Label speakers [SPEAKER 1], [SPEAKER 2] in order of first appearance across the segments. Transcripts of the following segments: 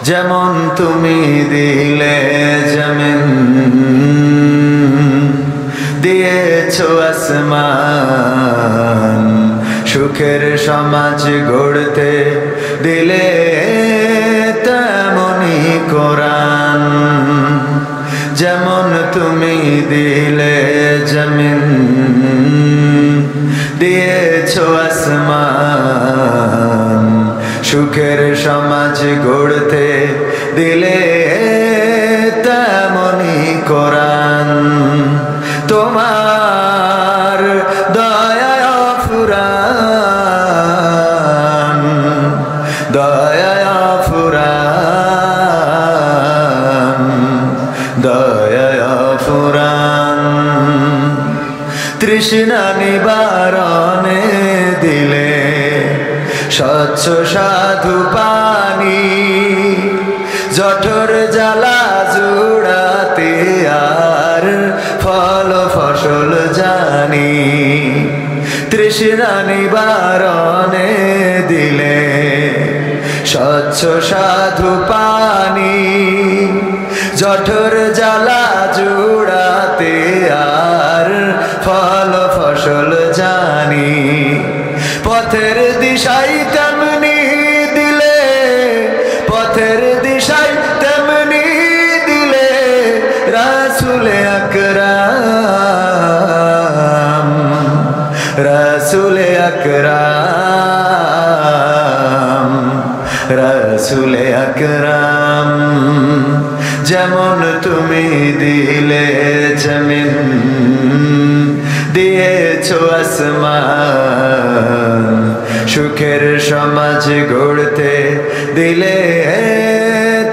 [SPEAKER 1] যেমন তুমি দিলে জমিন দিয়েছো আসমান সুখের সমাজ গড়তে দিলে তেমনি কোরআন যেমন তুমি দিলে জমিন দিয়েছো আসমান সুখের সমাজ গড়তে দিলে তেমনি কোরআন তোমার দয়া ফুরান দয়া ফুরান দয়া ফুরান তৃষ্ণা নিবারণে দিলে স্বচ্ছ সাধু পানি জঠর জ্বালা জুড়াতে আর ফল ফসল জানি তৃষ্ণা নিবারণে দিলে স্বচ্ছ সাধু পানি জঠর জ্বালা জুড়াতে আর ফল ফসল জানি পথের দিশাই তেমনি দিলে পথের দিশাই তেমনি দিলে রাসূলে আকরাম রাসূলে আকরাম রাসূলে আকরাম যেমন তুমি দিলে জমিন দিয়েছো আসমান সুখের সমাজ গড়তে দিলে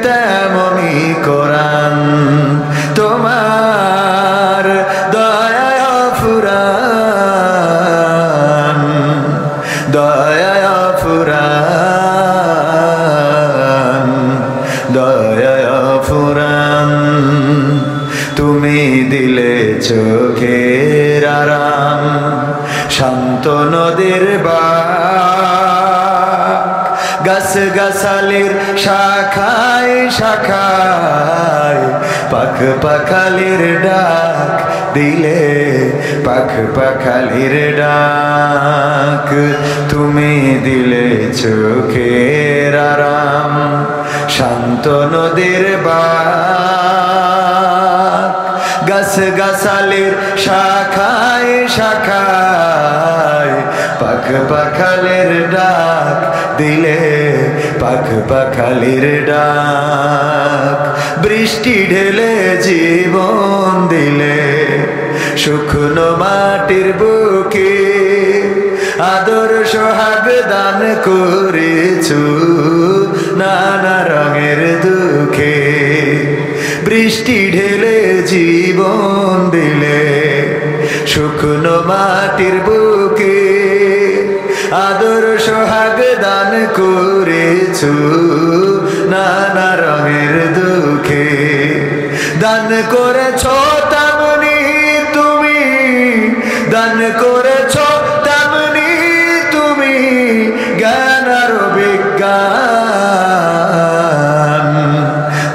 [SPEAKER 1] তেমনি কোরআন তোমার দয়া ফুরান দয়া ফুরান দয়া ফুরান তুমি দিলে চোখের আরাম শান্ত নদীর বাঁক গাছ গাছালির শাখায় শাখায় পাখ পাখালির ডাক দিলে পাখ পাখালির ডাক তুমি দিলে চোখের আরাম শান্ত নদীর বাঁক গাছ গাছালির শাখায় শাখায় পাখ পাখালির ডাক দিলে পাখ পাখালির ডাক বৃষ্টি ঢেলে জীবন দিলে শুকনো মাটির বুকে আদর সোহাগ দান করেছো নানা রঙের দুঃখে বৃষ্টি ঢেলে জীবন দিলে শুকনো মাটির বুকে আদর সোহাগ দান করেছো নানা রঙের দুঃখে দান করেছো তেমনি তুমি দান করেছো তেমনি তুমি জ্ঞান আর বিজ্ঞান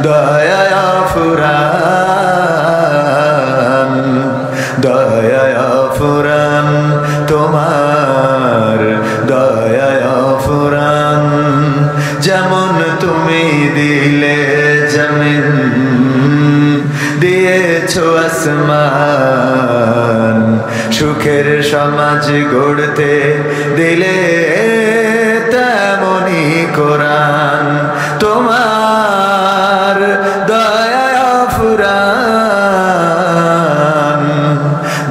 [SPEAKER 1] দয়া ফুরান দয়া ফুরান তোমার দয়া ফুরান যেমন তুমি দিলে জমিন দিয়েছো আসমান সুখের সমাজ গড়তে দিলে তেমনি কোরআন তোমার দয়া ফুরান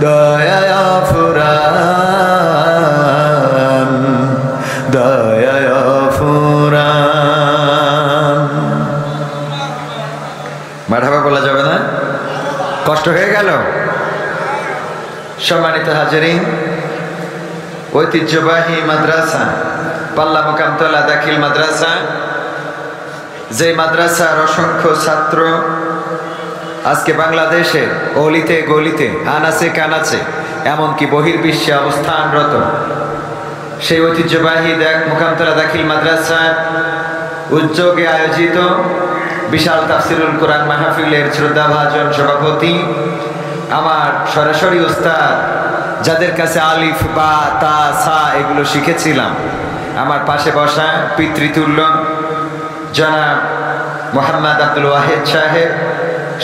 [SPEAKER 1] দয়া ফুরান দয়া ফুরান মারহাবা বলা যাবে না কষ্ট হয়ে গেল সম্মানিত হাজিরিন ঐতিহ্যবাহী মাদ্রাসা পাল্লা মোকামতলা দাখিল মাদ্রাসা যে মাদ্রাসার অসংখ্য ছাত্র আজকে বাংলাদেশে অলিতে গলিতে আনাচে কানাচে এমনকি বহির্বিশ্বে অবস্থানরত সেই ঐতিহ্যবাহী মোকামতলা দাখিল মাদ্রাসা উদ্যোগে আয়োজিত বিশাল তাফসিরুল কোরআন মাহফিলের শ্রদ্ধাভাজন সভাপতি আমার সরাসরি উস্তাদ, যাদের কাছে আলিফ বা তা সা এগুলো শিখেছিলাম, আমার পাশে বসা পিতৃতুল্য জনাব মোহাম্মদ আব্দুল ওয়াহেদ সাহেব,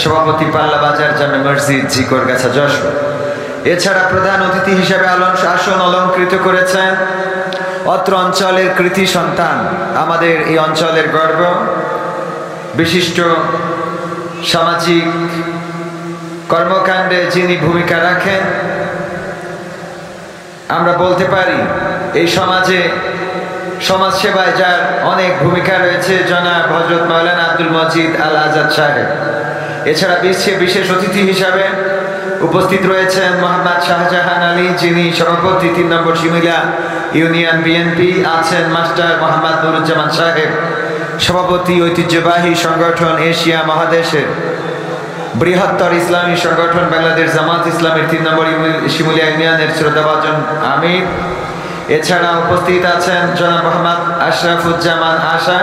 [SPEAKER 1] সভাপতি পাল্লা বাজার জামে মসজিদ ঝিকরগাছা যশোর। এছাড়া প্রধান অতিথি হিসেবে আসন অলঙ্কৃত করেছেন অত্র অঞ্চলের কৃতি সন্তান, আমাদের এই অঞ্চলের গর্ব, বিশিষ্ট সামাজিক কর্মকাণ্ডে যিনি ভূমিকা রাখেন, আমরা বলতে পারি এই সমাজে সমাজ সেবায় যার অনেক ভূমিকা রয়েছে, জনাব হযরত মাওলানা আব্দুল মজিদ আল আজাদ সাহেব। এছাড়া বিশেষ অতিথি হিসাবে উপস্থিত রয়েছেন মোহাম্মদ শাহজাহান আলী, যিনি সভাপতি ৩ নম্বর শিমুলিয়া ইউনিয়ন বিএনপি। আছেন মাস্টার মোহাম্মদ নুরুজ্জামান সাহেব, সভাপতি ঐতিহ্যবাহী সংগঠন এশিয়া মহাদেশের বৃহত্তর ইসলামী সংগঠন বাংলাদেশ জামাত ইসলামের ৩ নম্বর শিমুলিয়া ইউনিয়নের শ্রদ্ধাভাজন আমির। এছাড়া উপস্থিত আছেন জনাব মোহাম্মদ আশরাফুজ্জামান আশা,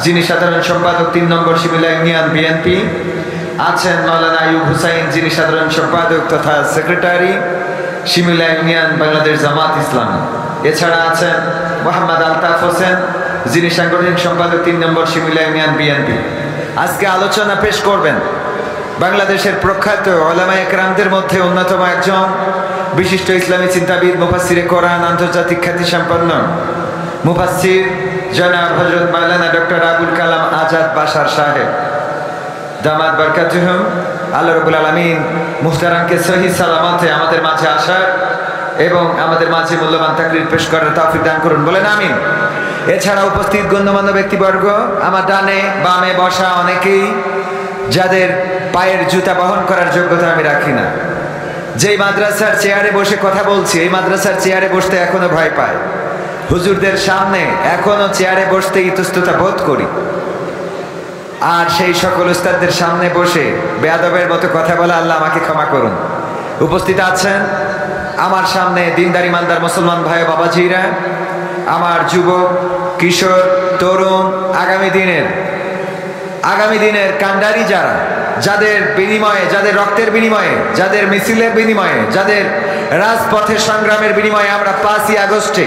[SPEAKER 1] যিনি সাধারণ সম্পাদক ৩ নম্বর শিমুলিয়া ইউনিয়ন বিএনপি। আছেন মাওলানা আইয়ুব হুসাইন, যিনি সাধারণ সম্পাদক তথা সেক্রেটারি শিমুলিয়া ইউনিয়ন বাংলাদেশ জামাত ইসলাম। এছাড়া আছেন মোহাম্মদ আলতাফ হোসেন, যিনি সাংগঠনিক সম্পাদক ৩ নম্বর শিমুলিয়া ইউনিয়ন বিএনপি। আজকে আলোচনা পেশ করবেন বাংলাদেশের প্রখ্যাত উলামায়ে কেরামদের মধ্যে অন্যতম একজন বিশিষ্ট ইসলামী চিন্তাবিদ, মুফাসসিরে কোরআন, আন্তর্জাতিক খ্যাতিসম্পন্ন মুফাসসির জনাব হযরত মাওলানা ডক্টর আবুল কালাম আজাদ বাশার সাহেব, দামাত বারকাতুহুম। আল্লাহ রাব্বুল আলামিন মুহতারামকে সহিহ সালামতে আমাদের মাঝে আসার এবং আমাদের মাঝে মূল্যবান তাকরীর পেশ করার তৌফিক দান করুন, বলেন আমিন। এছাড়া উপস্থিত গণ্যমান্য ব্যক্তিবর্গ, আমার ডানে বামে বসা অনেকেই যাদের পায়ের জুতা বহন করার যোগ্যতা আমি রাখি না, যেই মাদ্রাসার চেয়ারে বসে কথা বলছি, এই মাদ্রাসার চেয়ারে বসতে এখনো ভয় পায়, হুজুরদের সামনে এখনো চেয়ারে বসতে ইতস্ততা বোধ করি, আর সেই সকল উস্তাদদের সামনে বসে বেয়াদবের মতো কথা বলে আল্লাহ আমাকে ক্ষমা করুন। উপস্থিত আছেন আমার সামনে দিনদার ইমানদার মুসলমান ভাই বাবাজিরা, আমার যুবক কিশোর তরুণ, আগামী দিনের কান্ডারি যারা, যাদের বিনিময়ে, যাদের রক্তের বিনিময়ে, যাদের মিছিলের বিনিময়ে, যাদের রাজপথের সংগ্রামের বিনিময়ে আমরা 5ই আগস্টে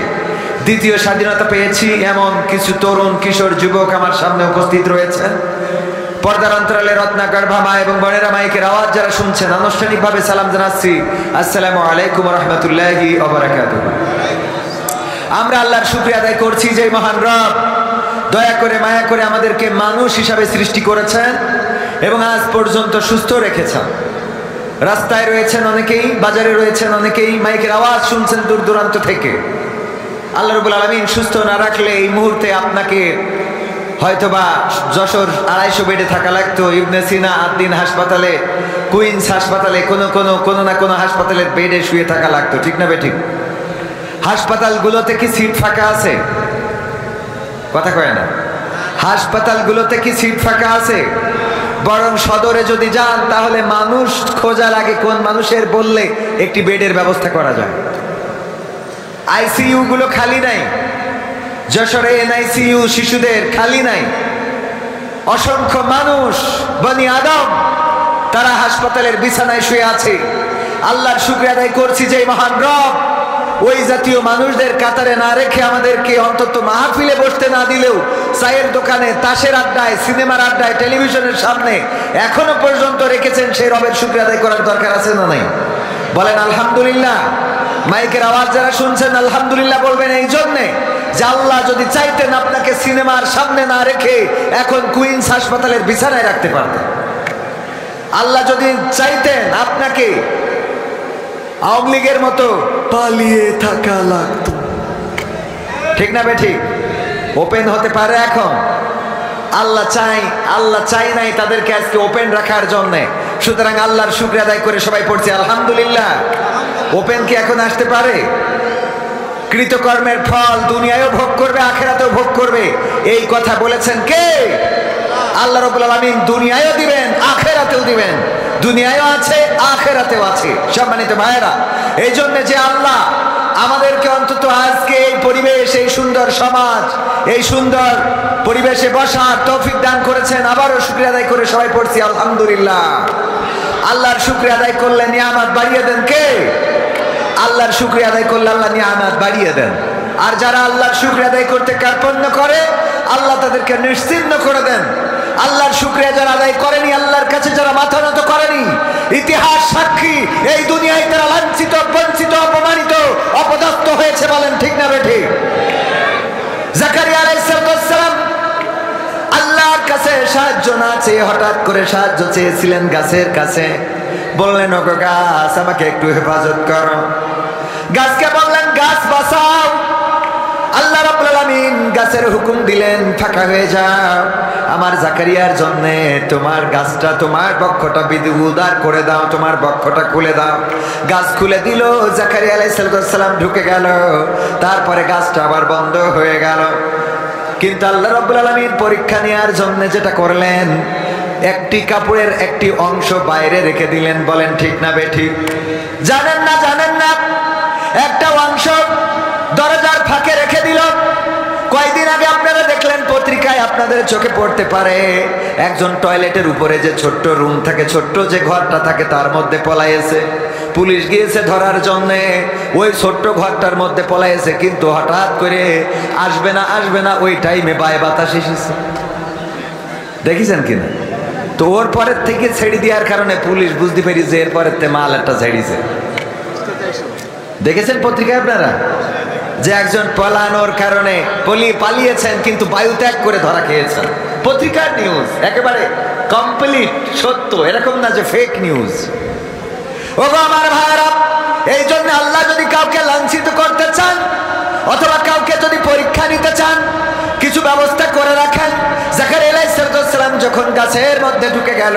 [SPEAKER 1] দ্বিতীয় স্বাধীনতা পেয়েছি, এমন কিছু তরুণ কিশোর যুবক আমার সামনে উপস্থিত রয়েছেন। পর্দার অন্তরালে রত্নাগর্ভা মা এবং বোনেরা, মাইকের আওয়াজ যারা শুনছেন, আনুষ্ঠানিকভাবে সালাম জানাচ্ছি, আসসালামু আলাইকুম ওয়া রাহমাতুল্লাহি ওয়া বারাকাতুহু। আমরা আল্লাহর শুকরিয়া আদায় করছি যে মহান রব দয়া করে মায়া করে আমাদেরকে মানুষ হিসাবে সৃষ্টি করেছেন এবং আজ পর্যন্ত সুস্থ রেখেছেন। রাস্তায় রয়েছেন অনেকেই, বাজারে রয়েছেন অনেকেই, মাইকের আওয়াজ শুনছেন দূর দূরান্ত থেকে। আল্লাহ রাব্বুল আলামিন সুস্থ না রাখলে এই মুহূর্তে আপনাকে হয়তোবা যশোর 250 বেডে থাকা লাগতো, ইবনে সিনা আদ্দিন হাসপাতালে, কুইন্স হাসপাতালে, কোনো না কোনো হাসপাতালের বেডে শুয়ে থাকা লাগতো, ঠিক না বেঠিক? হাসপাতালগুলোতে কি সিট ফাঁকা আছে? কথা কয় না। হাসপাতালগুলোতে কি সিট ফাঁকা আছে? বরং সদরে যদি যান তাহলে মানুষ খোঁজা লাগে কোন মানুষের, বললে একটি বেডের ব্যবস্থা করা যায়। আইসিইউ গুলো খালি নাই, যশোরে এনআইসিইউ শিশুদের খালি নাই। অসংখ্য মানুষ বনি আদম তারা হাসপাতালের বিছানায় শুয়ে আছে। আল্লাহর শুকরিয়া আদায় করছি যে মহান রব ওই জাতীয় মানুষদের কাতারে না রেখে আমাদেরকে অন্তত মাহফিলে বসতে না দিলেও চায়ের দোকানে, তাসের আড্ডায়, সিনেমার আড্ডায়, টেলিভিশনের সামনে এখনো পর্যন্ত রেখেছেন। সেই রবের শুকরিয়া আদায় করার দরকার আছে না নাই? বলেন আলহামদুলিল্লাহ। মাইকের আওয়াজ যারা শুনছেন আলহামদুলিল্লাহ বলবেন এই জন্যে যে আল্লাহ যদি চাইতেন আপনাকে সিনেমার সামনে না রেখে এখন কুইন্স হাসপাতালের বিছানায় রাখতে পারতেন। আল্লাহ যদি চাইতেন আপনাকে আওয়ামী লীগের মতো পালিয়ে থাকা লাগতো, ঠিক না বেঠিক? ওপেন হতে পারে এখন। আল্লাহ চাই নাই তাদেরকে আজকে ওপেন রাখার জন্য। সুতরাং আল্লাহর শুকরিয়া আদায় করে সবাই পড়ছে আলহামদুলিল্লাহ। ওপেন কি এখন আসতে পারে? কৃতকর্মের ফল দুনিয়ায়ও ভোগ করবে, আখিরাতেও ভোগ করবে, এই কথা বলেছেন কে? আল্লাহ রাব্বুল আলামিন দুনিয়ায়ও দিবেন, আখিরাতেও দিবেন। দুনিয়ায়ও আছে, আখিরাতেও আছে। সম্মানিত ভাইয়েরা, এই জন্য যে আল্লাহ আমাদেরকে অন্তত আজকে এই পরিবেশ, এই সুন্দর সমাজ, এই সুন্দর পরিবেশে বসার তৌফিক দান করেছেন। আবারও শুকরিয়া আদায় করে সবাই পড়ছি আলহামদুলিল্লাহ। আল্লাহর শুকরিয়া আদায় করলে নিয়ামত বাড়িয়ে দেন কে? আল্লাহর শুকরিয়া আদায় করলে আল্লাহ নিয়ামত বাড়িয়ে দেন। আর যারা আল্লাহর শুকরিয়া আদায় করতে কার্পণ্য করে, আল্লাহ তাদেরকে নিশ্চিহ্ন করে দেন। আল্লাহর শুকরিয়া যারা আদায় করেনি, আল্লাহর কাছে যারা মাথা নত করেনি, ইতিহাস সাক্ষী এই দুনিয়ায় তারা লাঞ্ছিত, বঞ্চিত, অপমানিত, অপদস্থ হয়েছে। বলেন ঠিক না বেঠিক? জাকারিয়া আলাইহিস সালাম আল্লাহর কাছে সাহায্য না চেয়ে হঠাৎ করে সাহায্য চেয়েছিলেন গাছের কাছে। বললেন, ওগো গাছ, আমাকে একটু হেফাজত করো। গাছকে বললেন, গাছ বাঁচাও। আল্লাহ রাব্বুল আলামিন গাছের হুকুম দিলেন, ফাঁকা হয়ে যাও, আমার জাকারিয়ার জন্য তোমার গাছটা, তোমার বক্ষটা উদার করে দাও, তোমার বক্ষটা খুলে দাও। গাছ খুলে দিল, জাকারিয়া আলাইহিস সালাম ঢুকে গেল। তারপরে গাছটা আবার বন্ধ হয়ে গেল। কিন্তু আল্লাহ রাব্বুল আলামিন পরীক্ষা নেওয়ার জন্য যেটা করলেন, একটি কাপড়ের একটি অংশ বাইরে রেখে দিলেন। বলেন ঠিক না বেঠিক? জানেন না, জানেন না, একটা অংশ দরজার ফাঁকে রেখে দিল। কয়েকদিন আগে আপনারা দেখলেন পত্রিকায়, আপনাদের চোখে পড়তে পারে, একজন টয়লেটের উপরে যে ছোট্ট রুম থাকে, ছোট্ট যে ঘরটা থাকে, তার মধ্যে পলাইছে। পুলিশ গিয়েছে ধরার জন্য, ওই ছোট্ট ঘরটার মধ্যে পলাইছে। কিন্তু হঠাৎ করে আসবে না আসবে না ওই টাইমে বায় বাতাস এসেছে। দেখেছেন কিনা? তো ওর পরের থেকে ছেড়ে দেওয়ার কারণে পুলিশ বুঝতে পেরেছে এর পরের থেকে মাল একটা ছেড়েছে। দেখেছেন পত্রিকায় আপনারা যে একজন পলানোর কারণে পালিয়েছেন, কিন্তু বায়ু ত্যাগ করে ধরা খেয়েছেন। পত্রিকার নিউজ একেবারে কমপ্লিট সত্য, এরকম না যে ফেক নিউজ। ওগো আমার ভাইরা, এই জন্য আল্লাহ যদি কাউকে লাঞ্ছিত করতে চান অথবা কাউকে যদি পরীক্ষা নিতে চান, কিছু ব্যবস্থা করে রাখেন। জাকারিয়া আলাইহিস সালাম যখন গাছের মধ্যে ঢুকে গেল,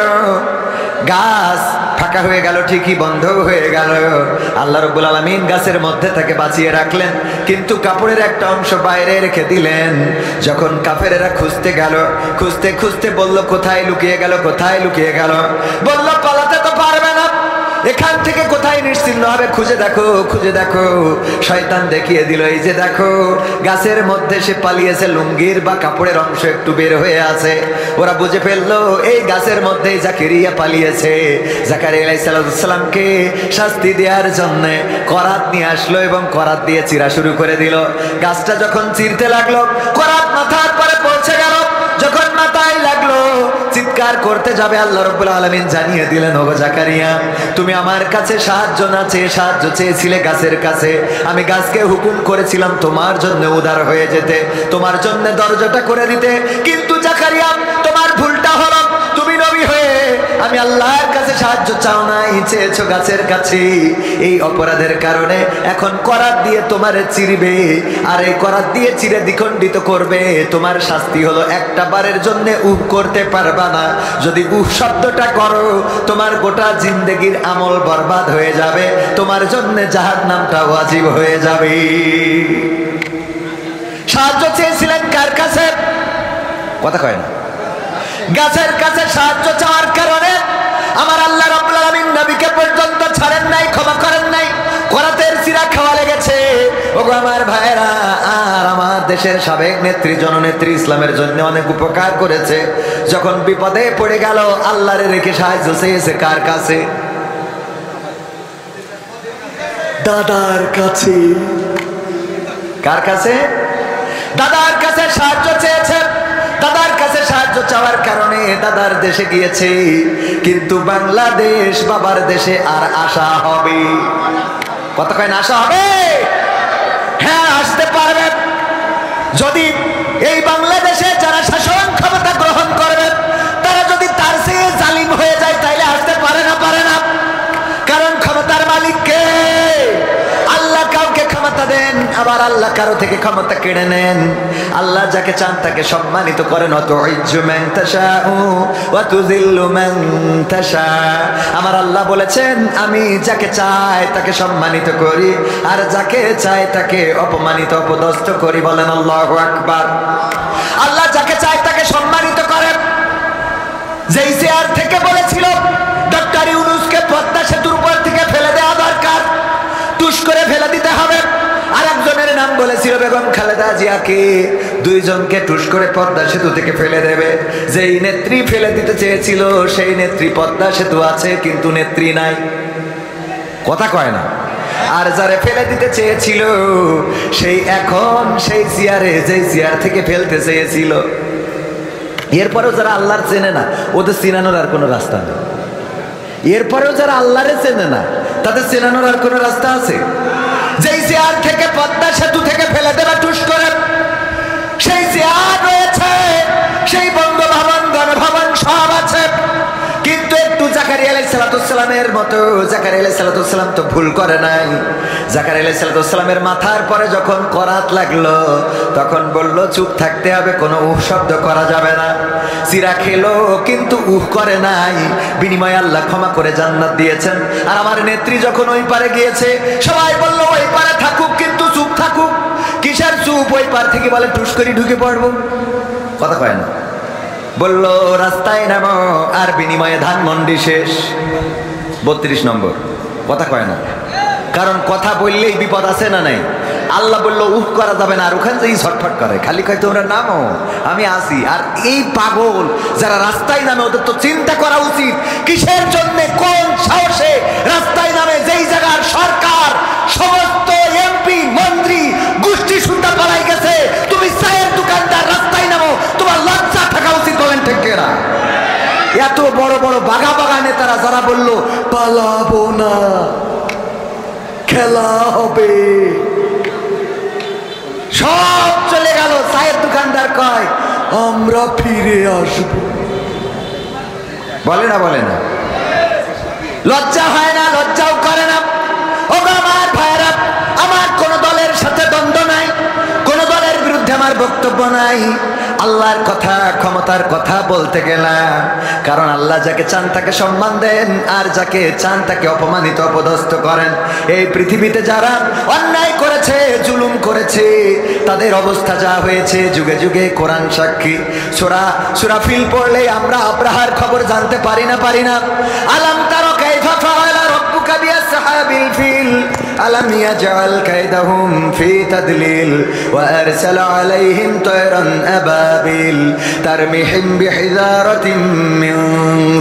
[SPEAKER 1] গাছ ফাঁকা হয়ে গেল, ঠিকই বন্ধ হয়ে গেল। আল্লাহ রাব্বুল আলামিন গাছের মধ্যে থেকে বাঁচিয়ে রাখলেন, কিন্তু কাপড়ের একটা অংশ বাইরে রেখে দিলেন। যখন কাফেরেরা খুঁজতে গেল, খুঁজতে খুঁজতে বলল, কোথায় লুকিয়ে গেল, কোথায় লুকিয়ে গেল? বলল, পালাতে তো পারবে না, এখান থেকে কোথায় নিশ্চিহ্ন হবে? খুঁজে দেখো, খুঁজে দেখো। শয়তান দেখিয়ে দিল, এই যে দেখো, গাছের মধ্যে সে পালিয়েছে, লুঙ্গির বা কাপড়ের অংশ একটু বের হয়ে আছে। ওরা বুঝে ফেললো এই গাছের মধ্যেই জাকারিয়া পালিয়েছে। জাকারিয়া আলাইহিস সালামকে শাস্তি দেওয়ার জন্য করাত নিয়ে আসলো এবং করাত দিয়ে চিরা শুরু করে দিল। গাছটা যখন চিরতে লাগলো, করাত মাথার পরে পৌঁছে গেল। যখন মাথায় লাগলো, চিৎকার করতে যাবে, আল্লাহ রাব্বুল আলামিন জানিয়ে দিলেন, ওগো জাকারিয়া, তুমি আমার কাছে সাহায্য না চেয়ে সাহায্য চেয়েছিলে গাছের কাছে। আমি গাছকে হুকুম করেছিলাম তোমার জন্য উদার হয়ে যেতে, তোমার জন্য দরজাটা করে দিতে। কিন্তু জাকারিয়া, তোমার ভুলটা হলো, তুমি নবী হয়ে আমি আল্লাহর কাছে সাহায্য চাও নাই, চেয়েছো গাছের কাছে। এই অপরাধের কারণে এখন করাত দিয়ে তোমারে চিরবে, আর এই করাত দিয়ে চিরে দ্বিখণ্ডিত করবে। তোমার শাস্তি হলো একটা বারের জন্য উহ করতে পারবা না। যদি উহ শব্দটা করো, তোমার গোটা জিন্দেগির আমল বরবাদ হয়ে যাবে, তোমার জন্য জাহান্নামটা ওয়াজিব হয়ে যাবে। সাহায্য চেয়েছিলেন কার কাছে? কথা কয় না। গাছের কাছে সাহায্য চাওয়ার কারণে আমার আল্লাহ রাব্বুল আলামিন নবীকে পর্যন্ত ছাড়েন নাই, ক্ষমা করেন নাই, করাতের চিরা খাওয়া লেগেছে। ওগো আমার ভাইরা, আর আমার দেশের সাবেক নেত্রী, জননেত্রী, ইসলামের জন্য অনেক উপকার করেছে। যখন বিপদে পড়ে গেল, আল্লাহরে রেখে সাহায্য চেয়েছে কার কাছে? দাদার কাছে। কার কাছে? দাদার কাছে সাহায্য চেয়েছে। দাদার কাছে সাহায্য চাওয়ার কারণে দাদার দেশে গিয়েছে। কিন্তু বাংলাদেশ বাবার দেশে আর আসা হবে? কথা কয় না, আসা হবে? হ্যাঁ, আসতে পারবে যদি এই বাংলাদেশে যারা শাসন ক্ষমতা গ্রহণ করবে তারা যদি তার চেয়ে জালিম হয়ে যায়, তাইলে আসতে পারে না? পারে না। কারণ ক্ষমতার মালিক কে? আল্লাহ কাউকে ক্ষমতা দেন, আবার আল্লাহ কারো থেকে ক্ষমতা কেড়ে নেন। আল্লাহ যাকে চান তাকে সম্মানিত করেন। আমার আল্লাহ বলেছেন, আমি যাকে চাই তাকে সম্মানিত করি, আর যাকে চাই তাকে অপমানিত, অপদস্থ করি। বলেন আল্লাহু আকবার। আল্লাহ যাকে চাই তাকে সম্মানিত করেন। যেই চেয়ার থেকে বলেছিল ডক্টর ইউনূসকে পদ্মা সেতুর উপর থেকে ফেলে দেওয়া দরকার, তুষ করে ফেলে দিতে হবে, বলেছিল বেগম খালেদা জিয়াকে দুইজনকে টুস করে পদ্মা সেতু থেকে ফেলে দেবে। যেই নেত্রী ফেলে দিতে চেয়েছিল সেই নেত্রী পদ্মা সেতু আছে কিন্তু নেত্রী নাই, কথা কয় না। আর যারা ফেলে দিতে চেয়েছিল সেই এখন সেই চেয়ারে, যেই চেয়ার থেকে ফেলতে চেয়েছিল। এরপরেও যারা আল্লাহর চেনে না ওদের চেনানোর আর কোনো রাস্তা নেই। এরপরেও যারা আল্লাহরে চেনে না তাদের চেনানোর আর কোনো রাস্তা আছে? যেই চেয়ার থেকে পদ্মা সেতু থেকে ফেলে দেবে টুস করে, সেই চেয়ার রয়েছে, সেই বঙ্গভবন, গণভবন সব আছে। কিন্তু একটু জাকারিয়া আলাইহিস সালামের মতো, জাকারিয়া আলাইহিস সালাম তো ভুল করে নাই। জাকারিয়া আলাইহিস সালামের মাথার পরে যখন করাত লাগলো তখন বলল চুপ থাকতে হবে, কোনো উহ শব্দ করা যাবে না। চিরা খেলো কিন্তু উহ করে নাই, বিনিময়ে আল্লাহ ক্ষমা করে জান্নাত দিয়েছেন। আর আমার নেত্রী যখন ওই পারে গিয়েছে সবাই বলল ওই পারে থাকুক কিন্তু চুপ থাকুক। কিসের চুপ? ওই পার থেকে বলে টুস করে ঢুকে পড়বো, কথা কয় না। বলল রাস্তায় নামো, আর বিনিময়ে ধানমন্ডি শেষ। 32 নম্বর, কথা কয় না। কারণ কথা বললেই বিপদ আছে না নাই? আল্লাহ বললো উহ করা যাবে না, আর ওখান থেকেই ছটফট করে, খালি কয় তোমরা নামো আমি আসি। আর এই পাগল যারা রাস্তায় নামে ওদের তো চিন্তা করা উচিত কিসের জন্য, কোন সাহসে রাস্তায় নামে, যেই জায়গার সরকার সমস্ত এমপি মন্ত্রী গোষ্ঠী সুদ্ধা পালাই গেছে। তুমি চায়ের দোকানদার রাস্তায় নামো, তোমার লজ্জা থাকা উচিত, বলেন ঠিক কিনা? এত বড় বড় বাঘা বাঘা নেতারা যারা বললো পালাবো না, খেলা হবে, সব চলে গেল। চায়ের দোকানদার কয় আমরা ফিরে আসবো, বলে না? বলে না? লজ্জা হয় না? লজ্জাও করে না। ও আমার ভাইরা, আমার কোন দলের সাথে দ্বন্দ্ব নাই, কোন দলের বিরুদ্ধে আমার বক্তব্য নাই। আল্লাহর কথা, ক্ষমতার কথা বলতে গেলাম, কারণ আল্লাহ যাকে চান তাকে সম্মান দেন, আর যাকে চান তাকে অপমানিত অপদস্থ করেন। এই পৃথিবীতে যারা অন্যায় করেছে, জুলুম করেছে, তাদের অবস্থা যা হয়েছে যুগে যুগে কোরআন সাক্ষী। সূরা ফিল পড়লে আমরা আব্রাহার খবর জানতে পারি না? আলাম তারা কাইফা ফাআলা রাব্বুকা বিআসহাবিল ফিল আলাম ইয়াজআল কাইদাহুম ফি তাদলিল ওয়া আরসালা আলাইহিম তায়রান আবাবিল তারমিহিম বিহিজারাতিন মিন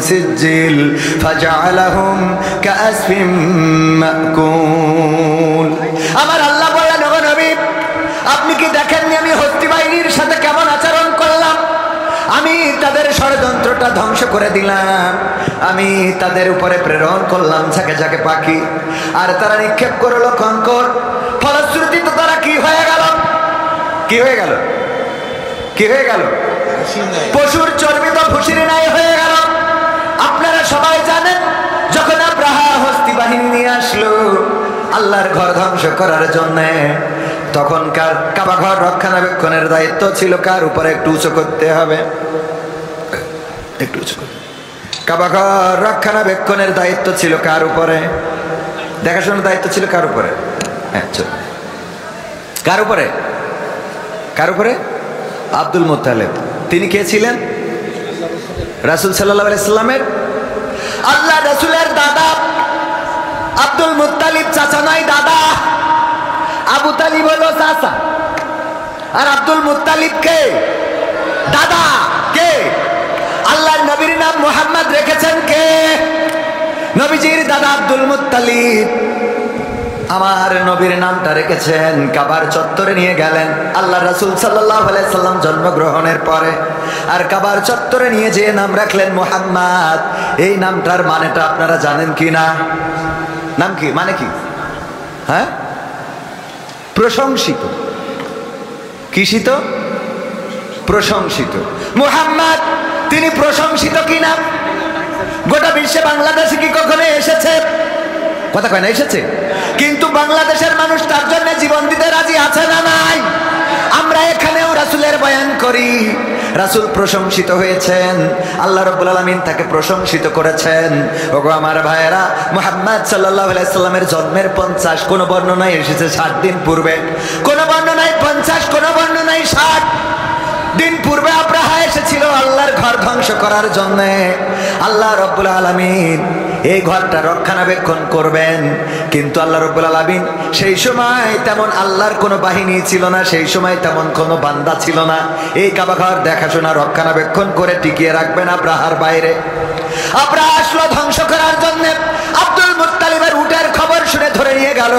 [SPEAKER 1] সিজিল ফাজআলাহুম কাআসফিম মাকুল। আমার আল্লাহ বলেন, ও নবী আপনি কি দেখেননি আমি হস্তি বাহিনীর সাথে কেমন আচরণ করলাম? আমি তাদের ষড়যন্ত্রটা ধ্বংস করে দিলাম, আমি তাদের উপরে প্রেরণ করলাম ঝাঁকে ঝাঁকে পাখি, আর তারা নিক্ষেপ করলো কঙ্কর। ফলশ্রুতিতে তারা কি হয়ে গেল? কি হয়ে গেল? কি হয়ে গেল? পশুর চর্বিত ভুসির নাই হয়ে গেল। আপনারা সবাই জানেন যখন আব্রাহা হস্তি বাহিনী নিয়ে আসলো আল্লাহর ঘর ধ্বংস করার জন্যে, তখনকার কাবা ঘর রক্ষণাবেক্ষণের দায়িত্ব ছিল কার উপরে? একটু উঁচু করতে হবে, একটু উঁচু। কাবা ঘর রক্ষণাবেক্ষণের দায়িত্ব ছিল কার উপরে? দেখাশোনার দায়িত্ব ছিল কার উপরে? হ্যাঁ, চলো। কার উপরে? কার উপরে? Abdul Muttalib. তিনি কে ছিলেন? রাসূল সাল্লাল্লাহু আলাইহি সাল্লামের, আল্লাহ রাসূলের দাদা আব্দুল মুত্তালিব চাচা নয়, দাদা। আবু তালিব হলো চাচা, আর আব্দুল মুত্তালিব কে? দাদা। কে? আল্লাহর নবীর নাম মুহাম্মদ রেখেছেন কে? নবীজির দাদা আব্দুল মুত্তালিব। আমার নবীর নামটা রেখেছেন, কাবার চত্বরে নিয়ে গেলেন আল্লাহ রাসূল সাল্লাল্লাহু আলাইহি সাল্লাম জন্মগ্রহণের পরে, আর কাবার চত্বরে নিয়ে যে নাম রাখলেন মুহাম্মদ। এই নামটার মানেটা আপনারা জানেন কি না? নাম কি? মানে কি? হ্যাঁ, প্রশংসিত। কিসিত? প্রশংসিত। মুহাম্মদ তিনি প্রশংসিত কি না? গোটা বিশ্বে বাংলাদেশে কি কখনো এসেছে? কথা কয় না? এসেছে। কিন্তু বাংলাদেশের মানুষ তার জন্য জীবন দিতে রাজি আছে না নাই? আমরা এখানেও রাসূলের বয়ান করি, রাসূল প্রশংসিত হয়েছেন, আল্লাহ রাব্বুল আলামিন তাকে প্রশংসিত করেছেন। ওগো আমার ভাইয়েরা, মুহাম্মদ সাল্লাল্লাহু আলাইহি সাল্লামের জন্মের 50, কোন বর্ণনায় এসেছে 60 দিন পূর্বে, কোন বর্ণনায় 50, কোন বর্ণনায় 60। দিন পূর্বে আব্রাহা এসেছিল আল্লাহর ঘর ধ্বংস করার জন্য। আল্লাহ রব্বুল আলামিন এই ঘরটা রক্ষণাবেক্ষণ করবেন, কিন্তু আল্লাহ রব্বুল আলামিন সেই সময় তেমন আল্লাহর কোনো বাহিনী ছিল না, সেই সময় তেমন কোনো বান্দা ছিল না এই কাবা ঘর দেখাশোনা রক্ষণাবেক্ষণ করে টিকিয়ে রাখবেন আব্রাহার বাইরে। আব্রাহা আসলো ধ্বংস করার জন্য। আব্দুল মুত্তালিবের উটের খবর শুনে ধরে নিয়ে গেল।